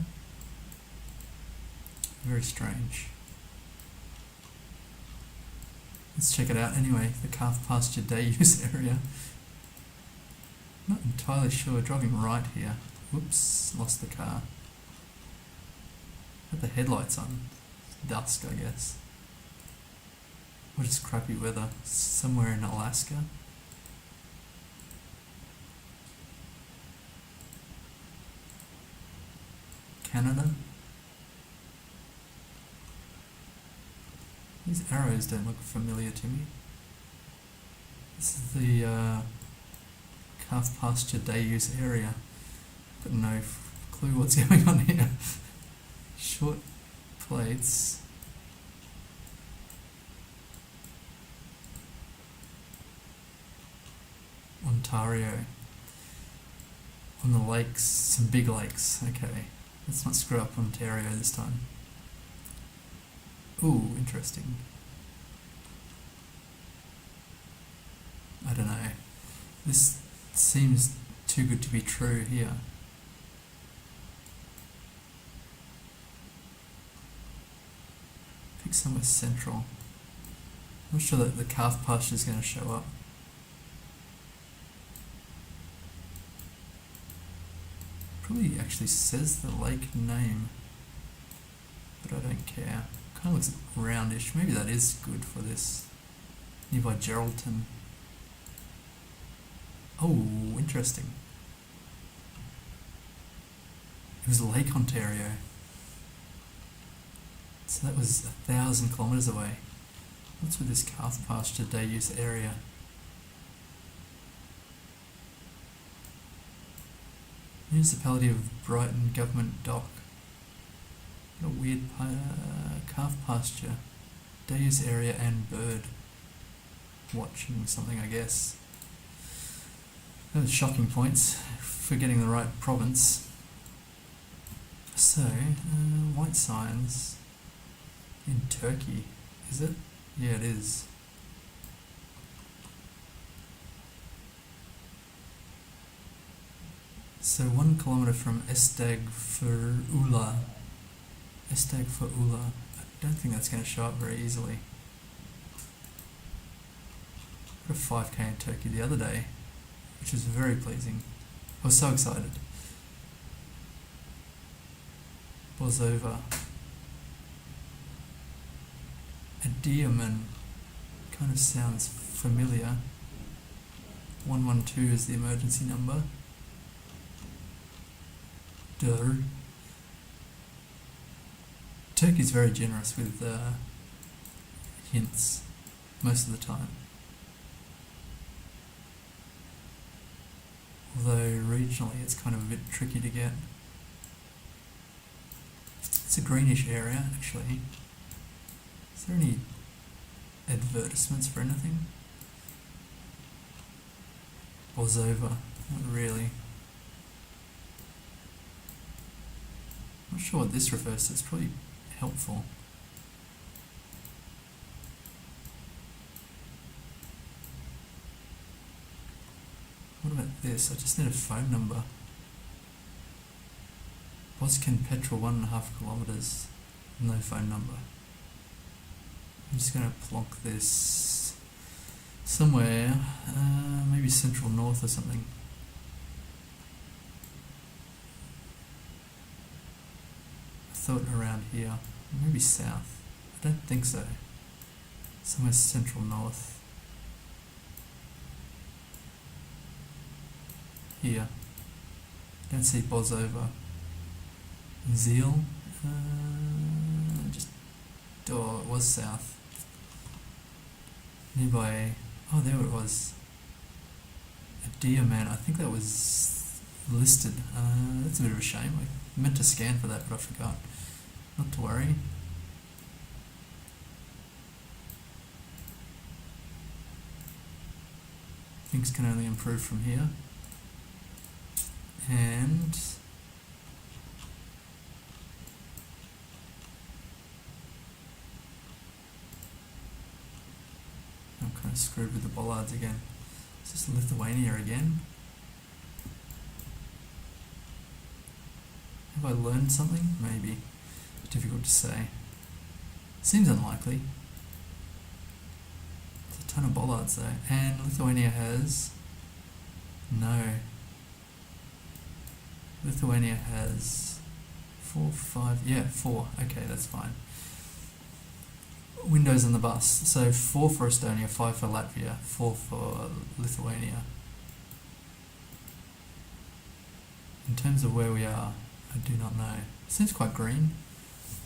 Very strange. Let's check it out anyway. The calf pasture day use area. Not entirely sure. Driving right here. Whoops, lost the car. Got the headlights on. It's dusk, I guess. What is crappy weather? Somewhere in Alaska. Canada. These arrows don't look familiar to me. This is the calf pasture day use area. Got no clue what's going on here. Short plates. Ontario. On the lakes, some big lakes. Okay, let's not screw up Ontario this time. Ooh, interesting. I don't know. This seems too good to be true here. Pick somewhere central. I'm not sure that the calf pasture is going to show up. Probably actually says the lake name, but I don't care. Kind of looks roundish. Maybe that is good for this. Nearby Geraldton. Oh, interesting. It was Lake Ontario. So that was 1,000 kilometres away. What's with this calf pasture day use area? Municipality of Brighton Government Dock. What a weird calf pasture. Day use area and bird watching something, I guess. Those shocking points for getting the right province. So, white signs in Turkey, is it? Yeah, it is. So 1 kilometre from Estagfurullah. Estagfurullah. I don't think that's going to show up very easily. I got a 5k in Turkey the other day, which was very pleasing. I was so excited. Bozova. Adiaman. Kind of sounds familiar. 112 is the emergency number. Dur. Turkey's very generous with hints most of the time. Although regionally it's kind of a bit tricky to get. It's a greenish area actually. Is there any advertisements for anything? Bozova, not really. I'm not sure what this refers to, it's probably helpful. What about this? I just need a phone number. Boscan Petrol 1.5 kilometres, no phone number. I'm just going to plonk this somewhere, maybe central north or something. I thought around here, maybe south. I don't think so. Somewhere central north. Here. Don't see Bozova. Zeal. Oh, it was south. Nearby. Oh, there it was. A deer man. I think that was listed. That's a bit of a shame. I meant to scan for that, but I forgot. Not to worry. Things can only improve from here. And I'm kind of screwed with the bollards again. Is this Lithuania again? Have I learned something? Maybe. Difficult to say. Seems unlikely. There's a ton of bollards though. And Lithuania has... No. Lithuania has 4, 5... Yeah, 4. Okay, that's fine. Windows on the bus. So 4 for Estonia, 5 for Latvia, 4 for Lithuania. In terms of where we are, I do not know. It seems quite green.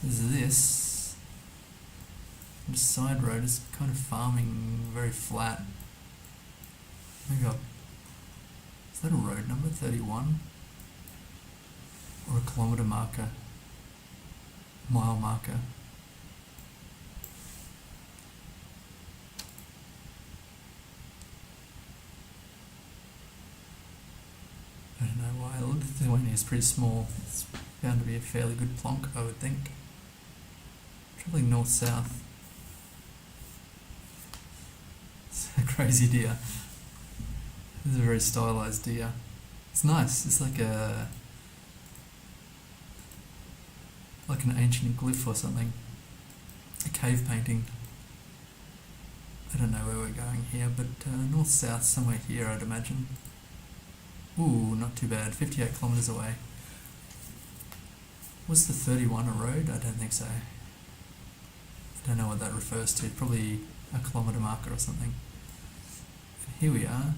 There's this. The side road is kind of farming, very flat. Maybe is that a road number, 31? Or a kilometre marker? Mile marker? I don't know why. Lithuania is pretty small. It's bound to be a fairly good plonk, I would think. Travelling north-south. It's a crazy deer. This is a very stylized deer. It's nice. It's like an ancient glyph or something. A cave painting. I don't know where we're going here, but north-south, somewhere here, I'd imagine. Ooh, not too bad. 58 kilometres away. Was the 31 a road? I don't think so. I don't know what that refers to. Probably a kilometre marker or something. And here we are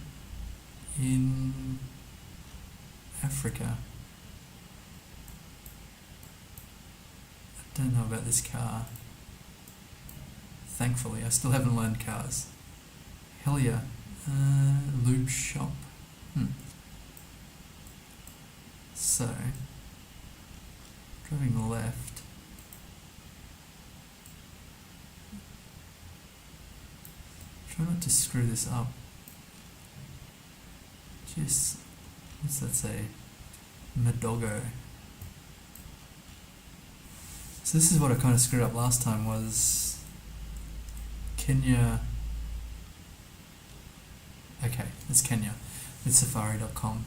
in Africa. I don't know about this car. Thankfully, I still haven't learned cars. Hell yeah. Lube shop. So, driving left. Try not to screw this up. Just, what's that say? Madogo. So this is what I kind of screwed up last time, was Kenya. Okay, it's Kenya. It's safari.com.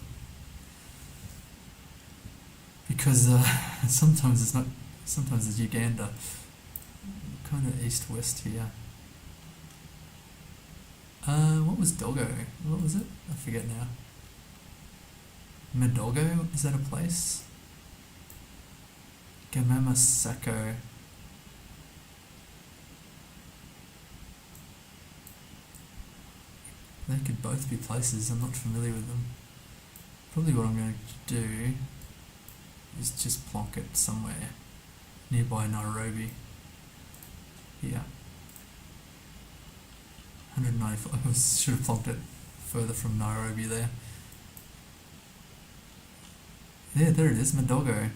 Because sometimes it's not, sometimes it's Uganda. Kind of east-west here. What was Doggo? What was it? I forget now. Madogo? Is that a place? Gamama Sako. They could both be places. I'm not familiar with them. Probably what I'm going to do is just plonk it somewhere nearby Nairobi. Here. 194. I should have plonked it further from Nairobi there. Yeah, there it is, Madogo.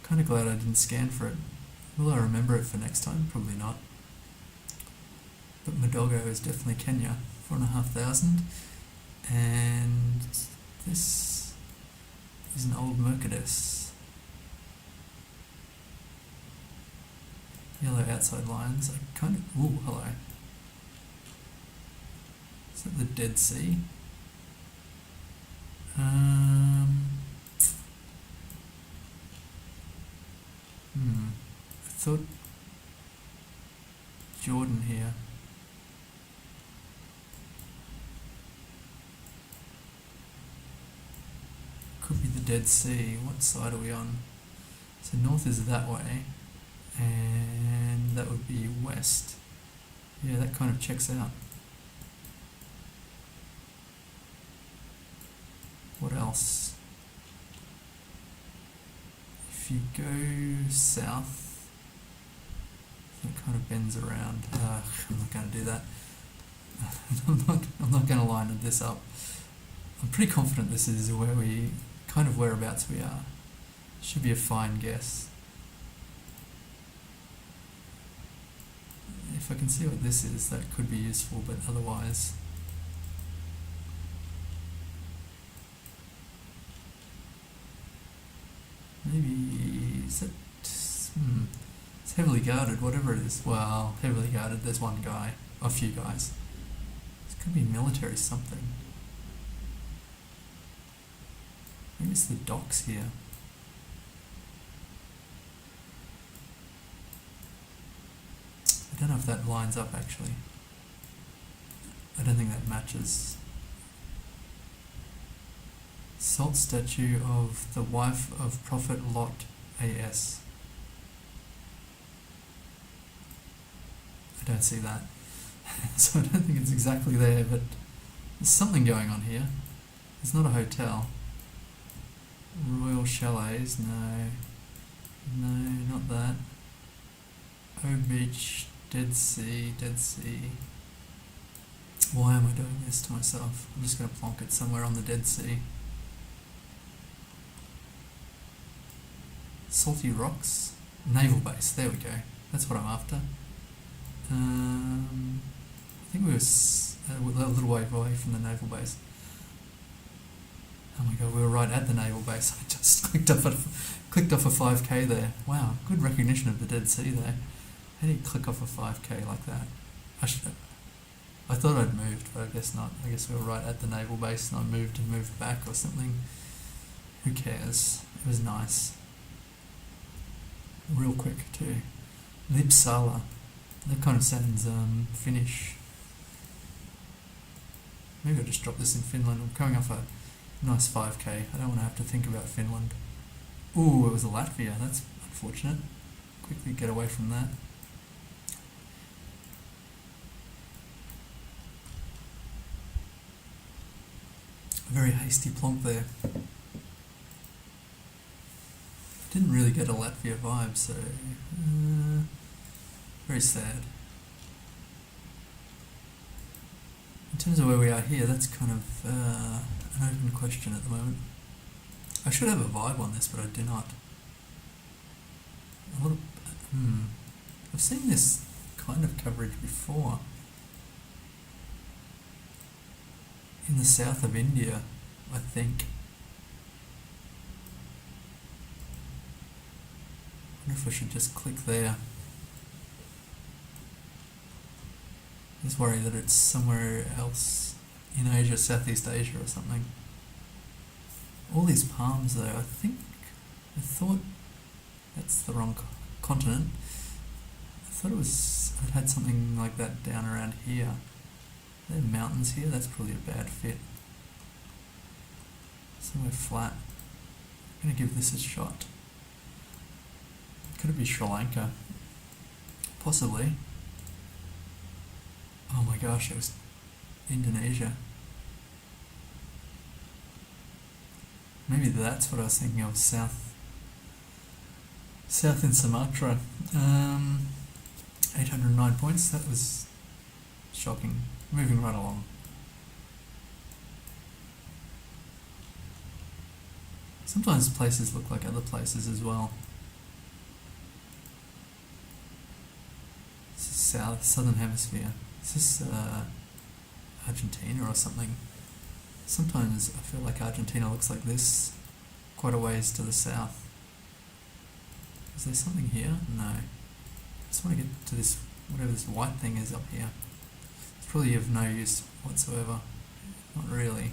Kind of glad I didn't scan for it. Will I remember it for next time? Probably not. But Madogo is definitely Kenya. 4,500. And this is an old Mercedes. Yellow outside lines. I kind of... Ooh, hello. Is that the Dead Sea? I thought Jordan here. Could be the Dead Sea. What side are we on? So north is that way, and that would be west. Yeah, that kind of checks out. What else? If you go south, it kind of bends around. I'm not going to do that. I'm not going to line this up. I'm pretty confident this is where we, kind of whereabouts we are. Should be a fine guess. If I can see what this is, that could be useful, but otherwise... Maybe... is it... It's heavily guarded, whatever it is. Well, heavily guarded, there's one guy. A few guys. This could be military something. Maybe it's the docks here. I don't know if that lines up actually. I don't think that matches. Salt statue of the wife of Prophet Lot A.S. I don't see that. So I don't think it's exactly there, but there's something going on here. It's not a hotel. Royal Chalets, no. No, not that. O Beach, Dead Sea. Why am I doing this to myself? I'm just going to plonk it somewhere on the Dead Sea. Salty Rocks? Naval Base, there we go. That's what I'm after. I think we were a little way away from the naval base. Oh my god, we were right at the naval base. I just clicked off a 5k there. Wow, good recognition of the Dead Sea there. How do you click off a 5k like that? I thought I'd moved, but I guess not. I guess we were right at the naval base and I moved and moved back or something. Who cares? It was nice. Real quick too. Lipsala. That kind of sounds Finnish. Maybe I'll just drop this in Finland. I'm coming off a nice 5k. I don't want to have to think about Finland. Ooh, it was Latvia. That's unfortunate. Quickly get away from that. A very hasty plonk there. Didn't really get a Latvia vibe, so very sad. In terms of where we are here, that's kind of an open question at the moment. I should have a vibe on this, but I do not. I've seen this kind of coverage before. In the south of India, I think. I wonder if I should just click there. I just worry that it's somewhere else in Asia, Southeast Asia or something. All these palms though, I thought that's the wrong continent. I thought I'd had something like that down around here. There are mountains here, that's probably a bad fit. Somewhere flat. I'm going to give this a shot. Could it be Sri Lanka? Possibly. Oh my gosh, it was Indonesia. Maybe that's what I was thinking of, south in Sumatra. 809 points, that was shocking. Moving right along. Sometimes places look like other places as well. This is southern hemisphere. Is this Argentina or something? Sometimes I feel like Argentina looks like this, quite a ways to the south. Is there something here? No. I just want to get to this, whatever this white thing is up here. It's probably of no use whatsoever. Not really.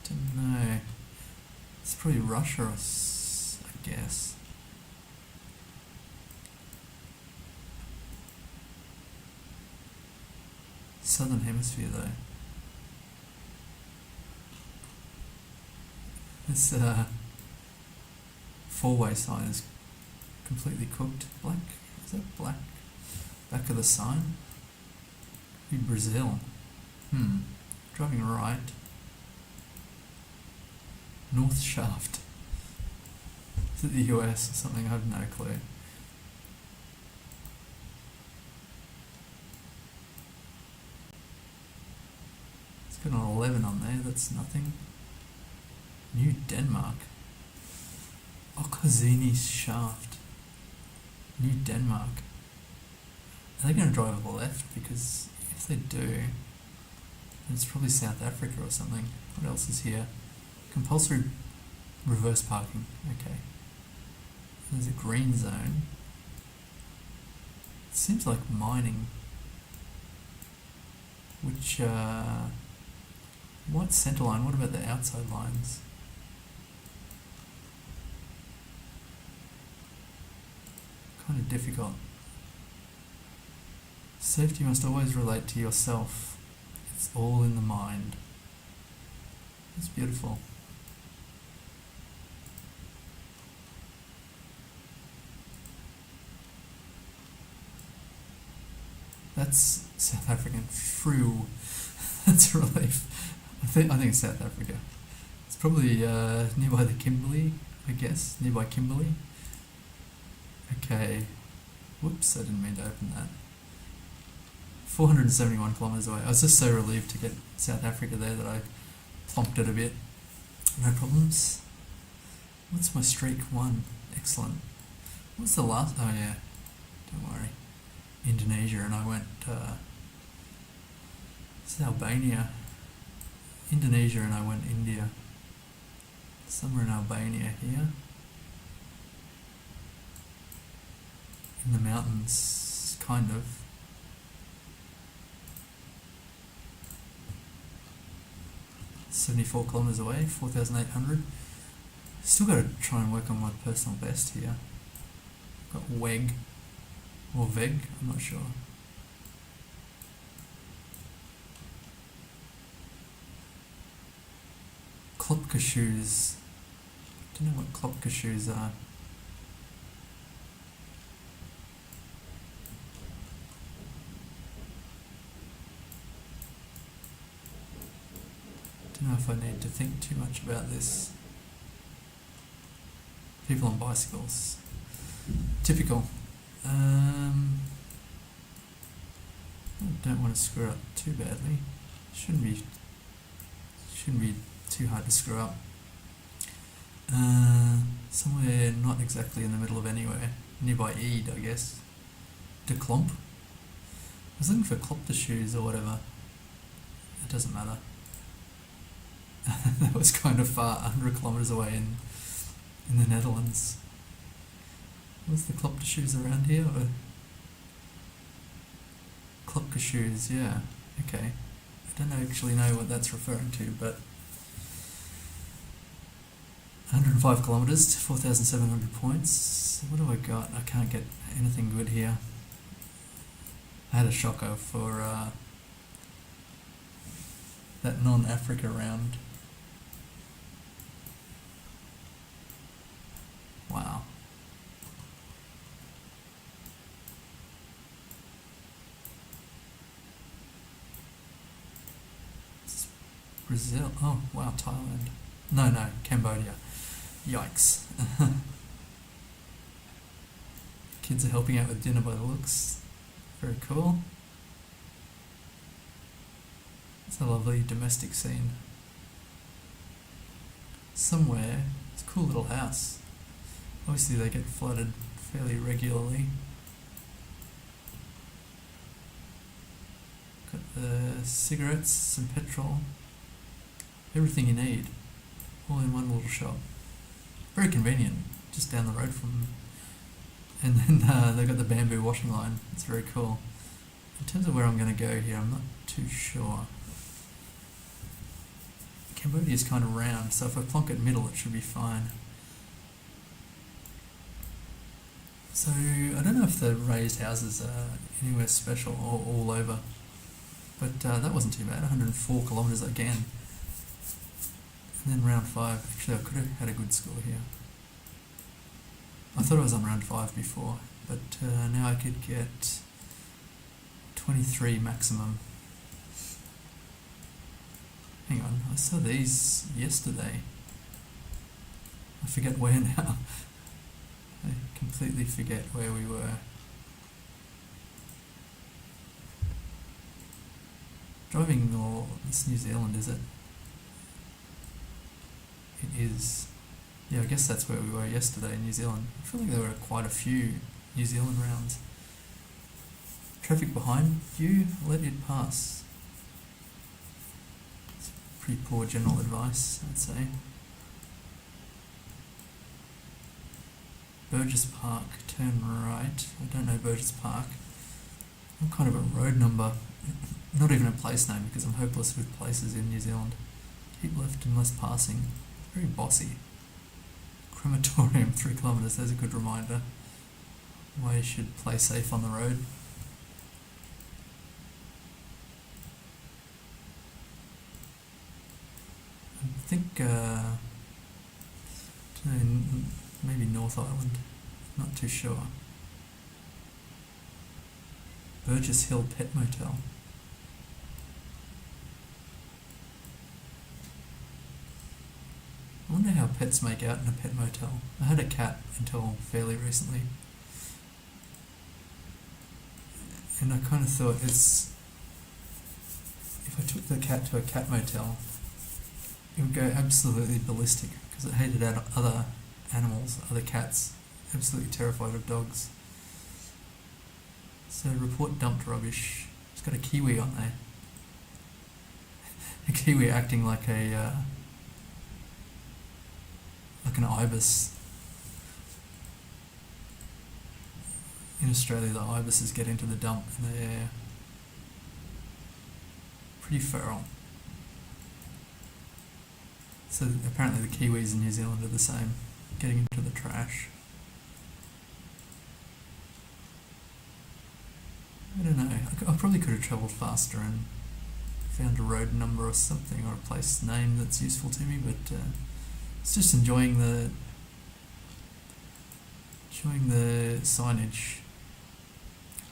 Don't know. It's probably Russia, I guess. Southern hemisphere though. This four-way sign is completely cooked. Black? Is that black? Back of the sign? Could be Brazil. Driving right. North shaft. Is it the US or something? I have no clue. It's got an 11 on there, that's nothing. New Denmark. Okazini shaft. New Denmark. Are they going to drive left? Because if they do, then it's probably South Africa or something. What else is here? Compulsory reverse parking. Okay. There's a green zone. It seems like mining. Which, what centre line? What about the outside lines? Kind of difficult. Safety must always relate to yourself. It's all in the mind. It's beautiful. That's South African. Frew. That's a relief. I think it's South Africa. It's probably nearby the Kimberley, I guess. Nearby Kimberley. Okay. Whoops, I didn't mean to open that. 471 kilometres away. I was just so relieved to get South Africa there that I plonked it a bit. No problems. What's my streak? 1. Excellent. What's the last? Oh yeah. Don't worry. Indonesia, and I went. This is Albania. Indonesia and I went India. Somewhere in Albania here. In the mountains, kind of. .74 kilometers away, 4,800. Still got to try and work on my personal best here. Got WEG or VEG, I'm not sure. Klopka shoes. Don't know what Klopka shoes are. Don't know if I need to think too much about this. People on bicycles. Typical. I don't want to screw up too badly. Shouldn't be too hard to screw up. Somewhere not exactly in the middle of anywhere. Nearby Eid, I guess. De Klomp. I was looking for Klopta shoes or whatever. It doesn't matter. That was kind of far, 100 kilometres away in the Netherlands. Was the Klopta shoes around here? Or Klopka shoes, yeah. Okay. I don't actually know what that's referring to, but 105 kilometres to 4,700 points. What have I got? I can't get anything good here. I had a shocker for that non-Africa round. Wow. It's Brazil. Oh, wow, Thailand. No, Cambodia. Yikes. Kids are helping out with dinner by the looks. Very cool. It's a lovely domestic scene. Somewhere, it's a cool little house. Obviously they get flooded fairly regularly. Got the cigarettes, some petrol, everything you need, all in one little shop. Very convenient, just down the road from. And then they've got the bamboo washing line. It's very cool. In terms of where I'm going to go here, I'm not too sure. Cambodia is kind of round, so if I plonk it middle, it should be fine. So I don't know if the raised houses are anywhere special or all over, but that wasn't too bad. 104 kilometres again. And then round 5. Actually, I could have had a good score here. I thought I was on round 5 before, but now I could get 23 maximum. Hang on, I saw these yesterday. I forget where now. I completely forget where we were. Driving, or it's New Zealand, is it? It is. Yeah, I guess that's where we were yesterday in New Zealand. I feel like there were quite a few New Zealand rounds. Traffic behind you, let it pass. It's pretty poor general advice, I'd say. Burgess Park, turn right. I don't know Burgess Park. I'm kind of a road number, not even a place name, because I'm hopeless with places in New Zealand. Keep left unless passing. Very bossy. Crematorium, 3 kilometres, there's a good reminder. Why you should play safe on the road. I think, maybe North Island, not too sure. Burgess Hill Pet Motel. I wonder how pets make out in a pet motel. I had a cat until fairly recently, and I kind of thought if I took the cat to a cat motel, it would go absolutely ballistic because it hated other animals, other cats, absolutely terrified of dogs. So report dumped rubbish. It's got a kiwi on there. a kiwi acting like like an ibis. In Australia, the ibises get into the dump and they're pretty feral. So apparently the Kiwis in New Zealand are the same, getting into the trash. I don't know, I probably could have travelled faster and found a road number or something, or a place name that's useful to me, but it's just enjoying the signage.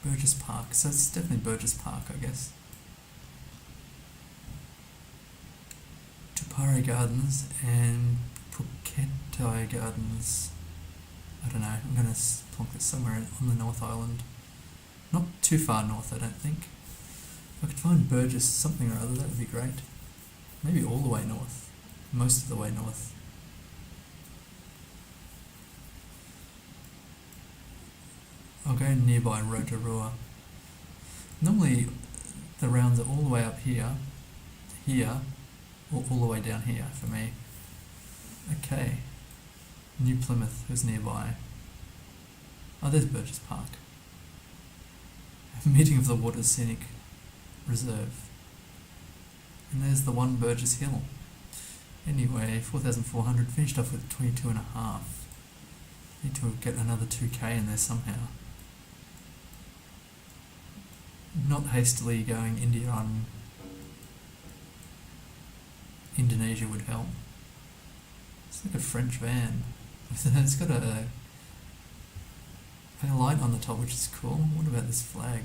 Burgess Park, so it's definitely Burgess Park, I guess. Tupare Gardens and Phuket Gardens. I don't know, I'm going to plonk this somewhere on the North Island. Not too far north, I don't think. If I could find Burgess something or other, that would be great. Maybe all the way north. Most of the way north. I'll go nearby Rotorua. Normally the rounds are all the way up here, or all the way down here for me. Okay. New Plymouth is nearby. Oh, there's Burgess Park. Meeting of the Waters Scenic Reserve. And there's the one Burgess Hill. Anyway, 4,400, finished off with 22.5. Need to get another 2k in there somehow. Not hastily going India on Indonesia would help. It's like a French van. It's got a light on the top, which is cool. What about this flag?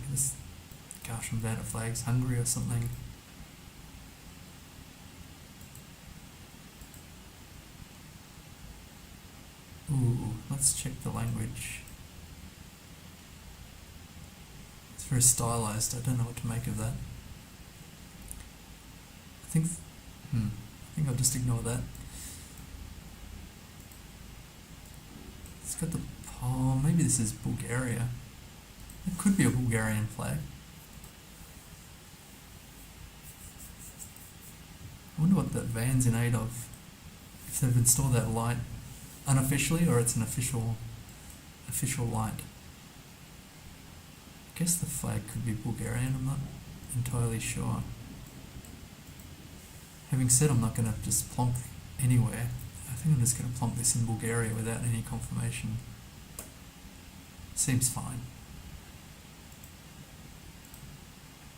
Gosh, I'm bad at flags. Hungary or something. Ooh, let's check the language. It's very stylized. I don't know what to make of that. I think I'll just ignore that. It's got maybe this is Bulgaria. It could be a Bulgarian flag. I wonder what that van's in aid of. If they've installed that light unofficially, or it's an official light. I guess the flag could be Bulgarian, I'm not entirely sure. Having said, I'm not going to just plonk anywhere. I think I'm just going to plonk this in Bulgaria without any confirmation. Seems fine.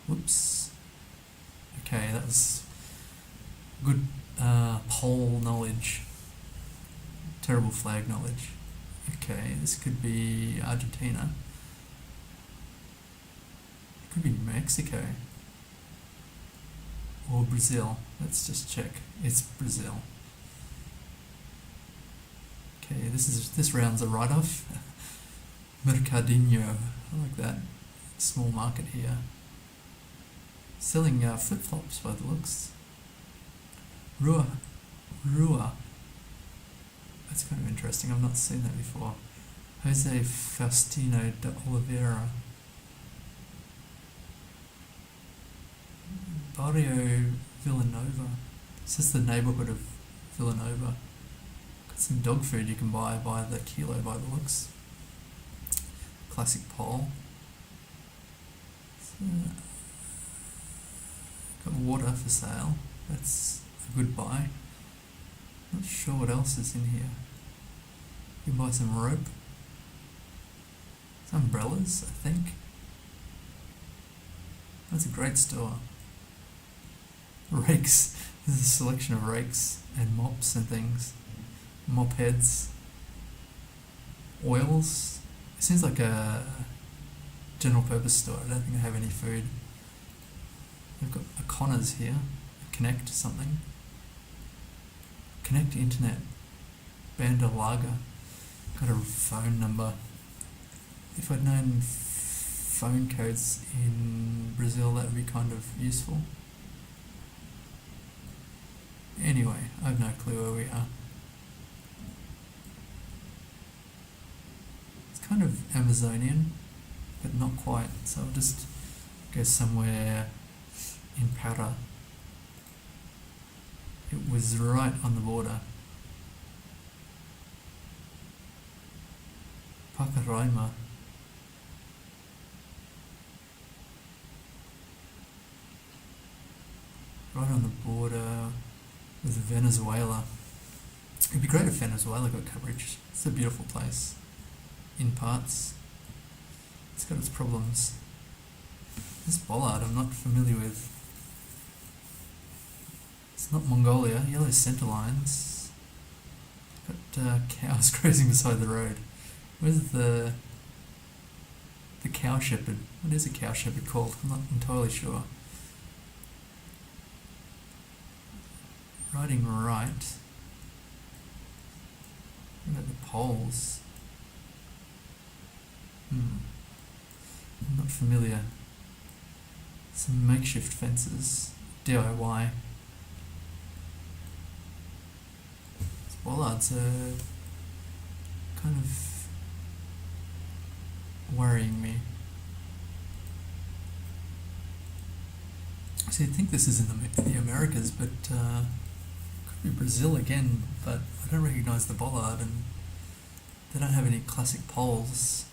Whoops. Okay, that was good poll knowledge. Terrible flag knowledge. Okay, this could be Argentina. It could be Mexico. Or Brazil. Let's just check. It's Brazil. Okay, this round's a write-off. Mercadinho, I like that. Small market here. Selling flip-flops by the looks. Rua. That's kind of interesting, I've not seen that before. Jose Faustino de Oliveira. Barrio Villanova. This is the neighbourhood of Villanova. Got some dog food you can buy by the kilo by the looks. Classic pole. Got water for sale. That's a good buy. Not sure what else is in here. You can buy some rope. Some umbrellas, I think. That's a great store. Rakes. There's a selection of rakes and mops and things. Mop heads. Oils. It seems like a general purpose store. I don't think they have any food. They've got a Connors here. A Connect something. Connect Internet. Banda Lager. Got a phone number. If I'd known phone codes in Brazil, that would be kind of useful. Anyway, I have no clue where we are. It's kind of Amazonian, but not quite, so I'll just go somewhere in Para. It was right on the border. Pakaraima. Right on the border with Venezuela. It'd be great if Venezuela got coverage. It's a beautiful place. In parts. It's got its problems. This bollard I'm not familiar with. It's not Mongolia. Yellow centre lines. Got cows grazing beside the road. Where's the cow shepherd? What is a cow shepherd called? I'm not entirely sure. Riding right. What about the poles? I'm not familiar. Some makeshift fences. DIY. These bollards are kind of worrying me. So you'd think this is in the Americas, but could be Brazil again, but I don't recognise the bollard and they don't have any classic poles.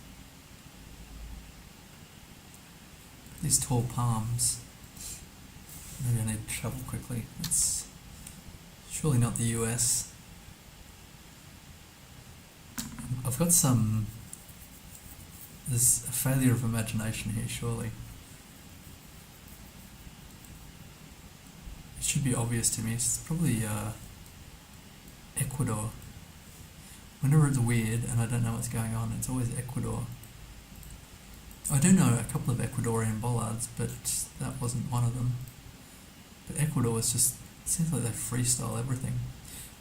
These tall palms. Maybe I need to travel quickly. It's surely not the US. I've got there's a failure of imagination here, surely. It should be obvious to me. It's probably Ecuador. Whenever it's weird and I don't know what's going on, it's always Ecuador. I do know a couple of Ecuadorian bollards, but that wasn't one of them. But Ecuador is just, it seems like they freestyle everything.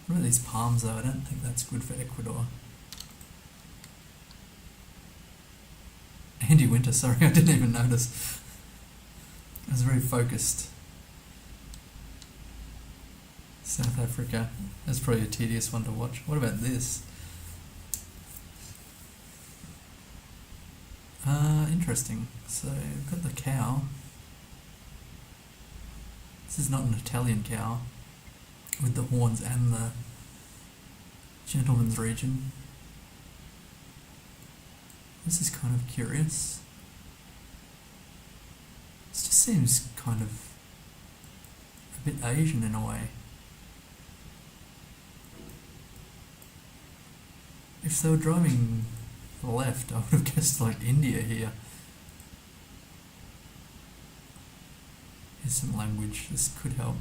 What about these palms though? I don't think that's good for Ecuador. Andy Winter, sorry, I didn't even notice. I was very focused. South Africa. That's probably a tedious one to watch. What about this? Interesting. So we've got the cow. This is not an Italian cow with the horns and the gentleman's region. This is kind of curious. This just seems kind of a bit Asian in a way. If they were driving left, I would have guessed like India here. Here's some language, this could help.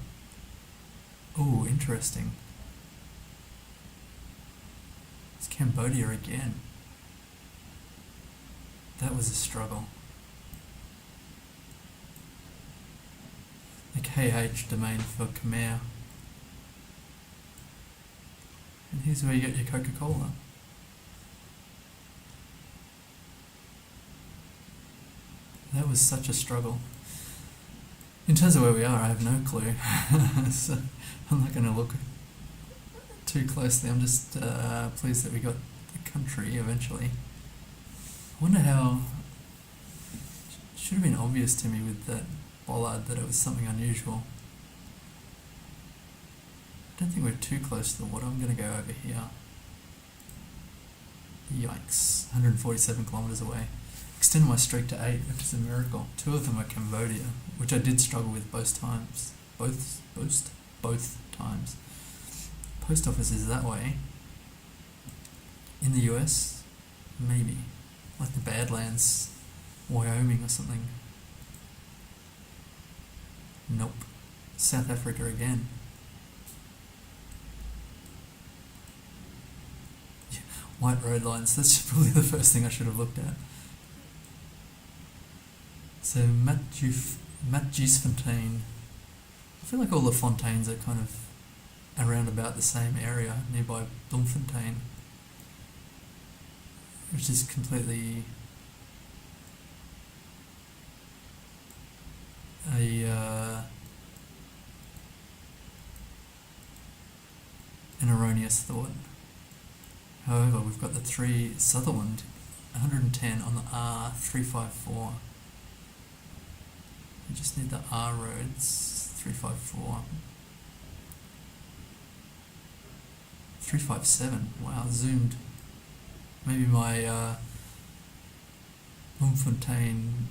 Oh, interesting. It's Cambodia again. That was a struggle. The KH domain for Khmer. And here's where you get your Coca-Cola. That was such a struggle. In terms of where we are, I have no clue. So I'm not going to look too closely. I'm just pleased that we got the country eventually. I wonder how... It should have been obvious to me with that bollard that it was something unusual. I don't think we're too close to the water. I'm going to go over here. Yikes. 147 kilometres away. Extend my streak to 8, which is a miracle. 2 of them are Cambodia, which I did struggle with both times. Both times. Post office is that way. In the US, maybe. Like the Badlands, Wyoming or something. Nope. South Africa again. Yeah, white road lines, that's probably the first thing I should have looked at. So Matjiesfontein. I feel like all the fontaines are kind of around about the same area, nearby Bloemfontein, which is completely an erroneous thought. However, we've got the 3 Sutherland, 110 on the R354. We just need the R roads, 354. 357. Wow, zoomed. Maybe my Fontaine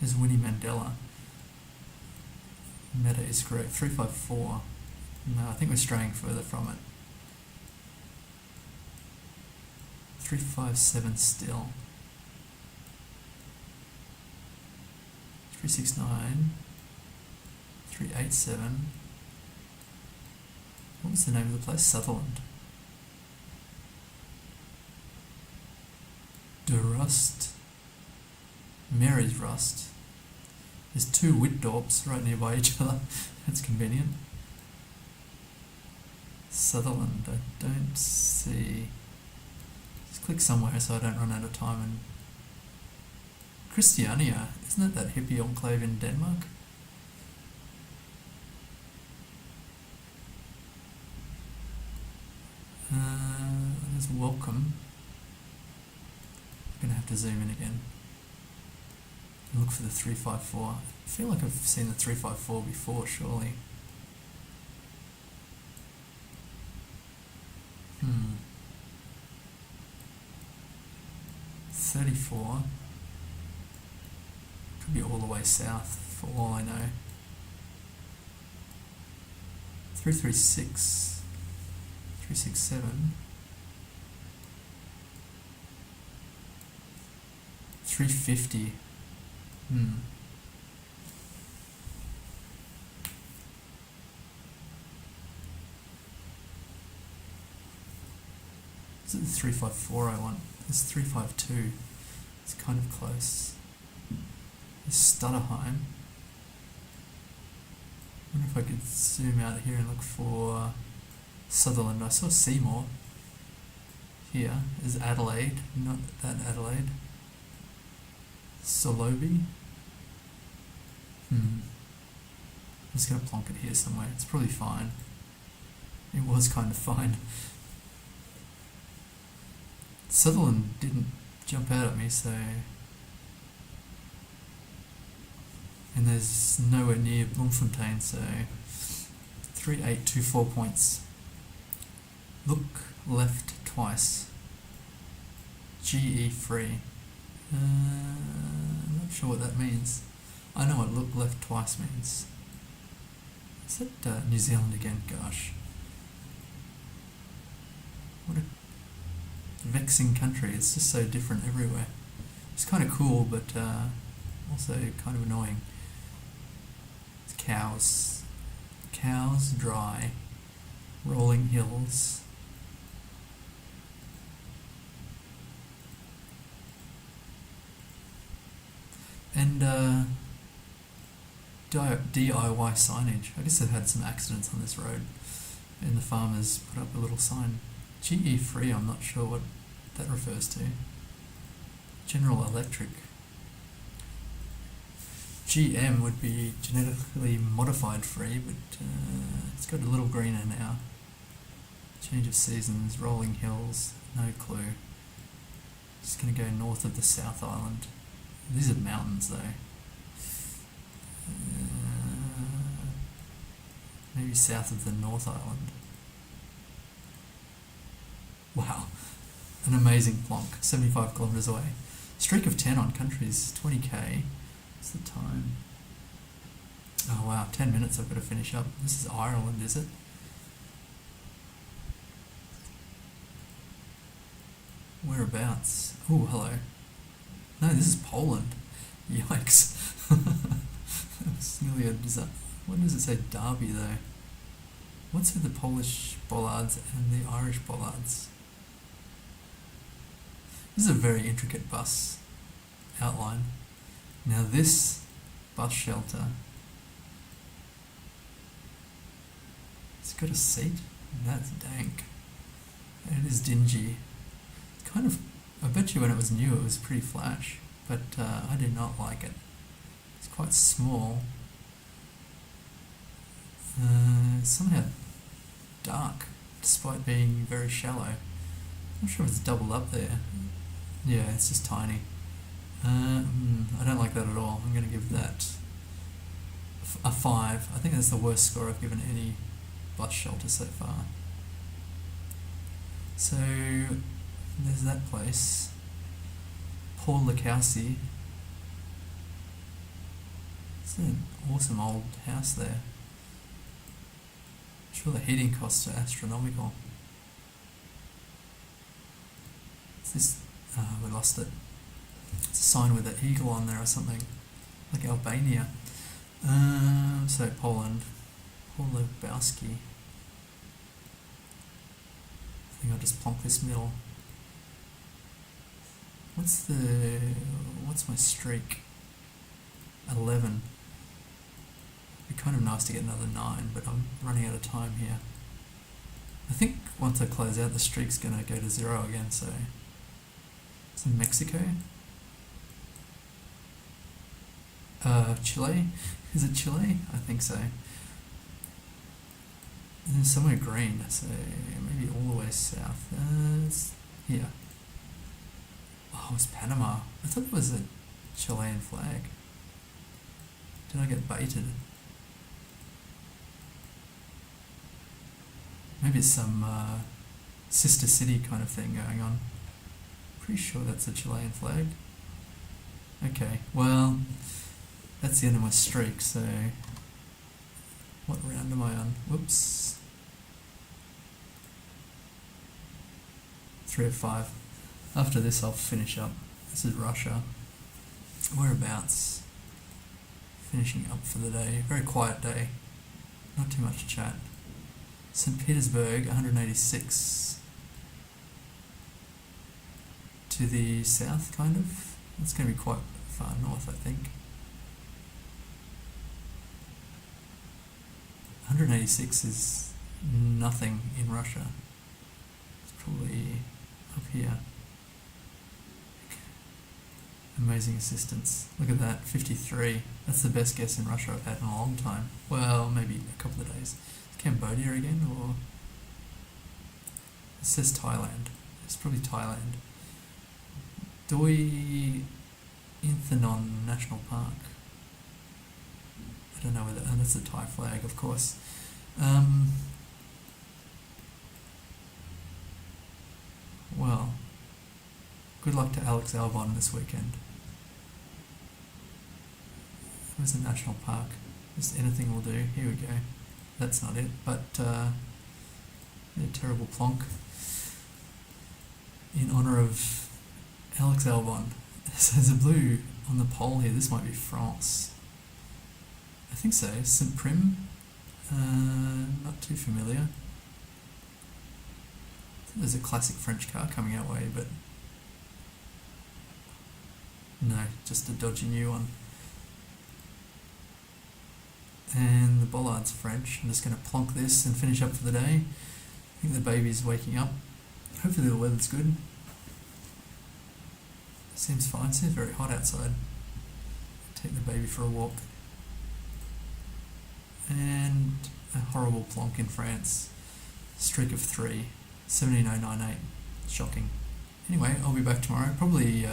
is Winnie Mandela. Meta is correct. 354. No, I think we're straying further from it. 357 still. 369. 387. What was the name of the place? Sutherland. Rust. Mary's Rust. There's two Whitdorps right nearby each other. That's convenient. Sutherland, I don't see. Just click somewhere so I don't run out of time. And Christiania, isn't that hippie enclave in Denmark? There's Welcome. I'm gonna have to zoom in again. Look for the 354. I feel like I've seen the 354 before, surely. 34. Could be all the way south, for all I know. 336. 367. 350. Is it the 354 I want? It's 352. It's kind of close. It's Stutterheim. I wonder if I could zoom out here and look for Sutherland. I saw Seymour. Here is Adelaide, not that Adelaide. Soloby. I'm just going to plonk it here somewhere. It's probably fine. It was kind of fine. Sutherland didn't jump out at me, so... And there's nowhere near Bloemfontein, so... 3824 points. Look left twice. GE free. I'm not sure what that means. I know what look left twice means. Is that New Zealand again? Gosh. What a vexing country. It's just so different everywhere. It's kind of cool, but also kind of annoying. It's cows. Cows dry. Rolling hills. And DIY signage. I guess they've had some accidents on this road and the farmers put up a little sign. GE free, I'm not sure what that refers to. General Electric. GM would be genetically modified free, but it's got a little greener now. Change of seasons, rolling hills, no clue. Just going to go north of the South Island. These are mountains though. Maybe south of the North Island. Wow, an amazing plonk, 75 kilometres away. Streak of 10 on countries, 20k. What's the time? Oh wow, 10 minutes I've got to finish up. This is Ireland, is it? Whereabouts? Oh, hello. No, this is Poland. Yikes. It's nearly a disaster. What does it say? Derby, though. What's with the Polish bollards and the Irish bollards? This is a very intricate bus outline. Now this bus shelter, it's got a seat. That's dank. It is dingy. Kind of, I bet you when it was new it was pretty flash, but I did not like it. It's quite small. Somehow dark, despite being very shallow. I'm not sure if it's doubled up there. Yeah, it's just tiny. I don't like that at all. I'm going to give that a 5. I think that's the worst score I've given any bus shelter so far. So there's that place. Paul Lukowski. It's an awesome old house there. I'm sure the heating costs are astronomical. What's this? We lost it. It's a sign with an eagle on there or something, like Albania. So Poland, Paul Lukowski. I think I'll just plonk this middle. What's my streak? 11. It'd be kind of nice to get another 9, but I'm running out of time here. I think once I close out, the streak's gonna go to 0 again, so it's in Mexico. Chile? Is it Chile? I think so. There's somewhere green, so maybe all the way south. It's here. Oh, it's Panama. I thought it was a Chilean flag. Did I get baited? Maybe it's some sister city kind of thing going on. Pretty sure that's a Chilean flag. Okay, well, that's the end of my streak, so what round am I on? Whoops. 3 of 5. After this I'll finish up. This is Russia. Whereabouts? Finishing up for the day. Very quiet day. Not too much chat. St. Petersburg, 186. To the south, kind of. It's going to be quite far north, I think. 186 is nothing in Russia. It's probably up here. Amazing assistance. Look at that, 53. That's the best guess in Russia I've had in a long time. Well, maybe a couple of days. Is Cambodia again, or... It says Thailand. It's probably Thailand. Doi Inthanon National Park. I don't know whether... Oh, that's the Thai flag, of course. Well, good luck to Alex Albon this weekend. Where's the national park? Just anything will do. Here we go. That's not it, but yeah, terrible plonk. In honour of Alex Albon. So there's a blue on the pole here. This might be France. I think so. Saint Prim. Not too familiar. There's a classic French car coming our way, but no, just a dodgy new one. And the bollard's French. I'm just going to plonk this and finish up for the day. I think the baby's waking up. Hopefully the weather's good. Seems fine. Seems very hot outside. Take the baby for a walk. And a horrible plonk in France. Streak of 3. 17098. Shocking. Anyway, I'll be back tomorrow. Probably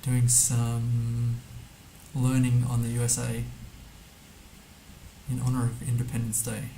doing some learning on the USA in honour of Independence Day.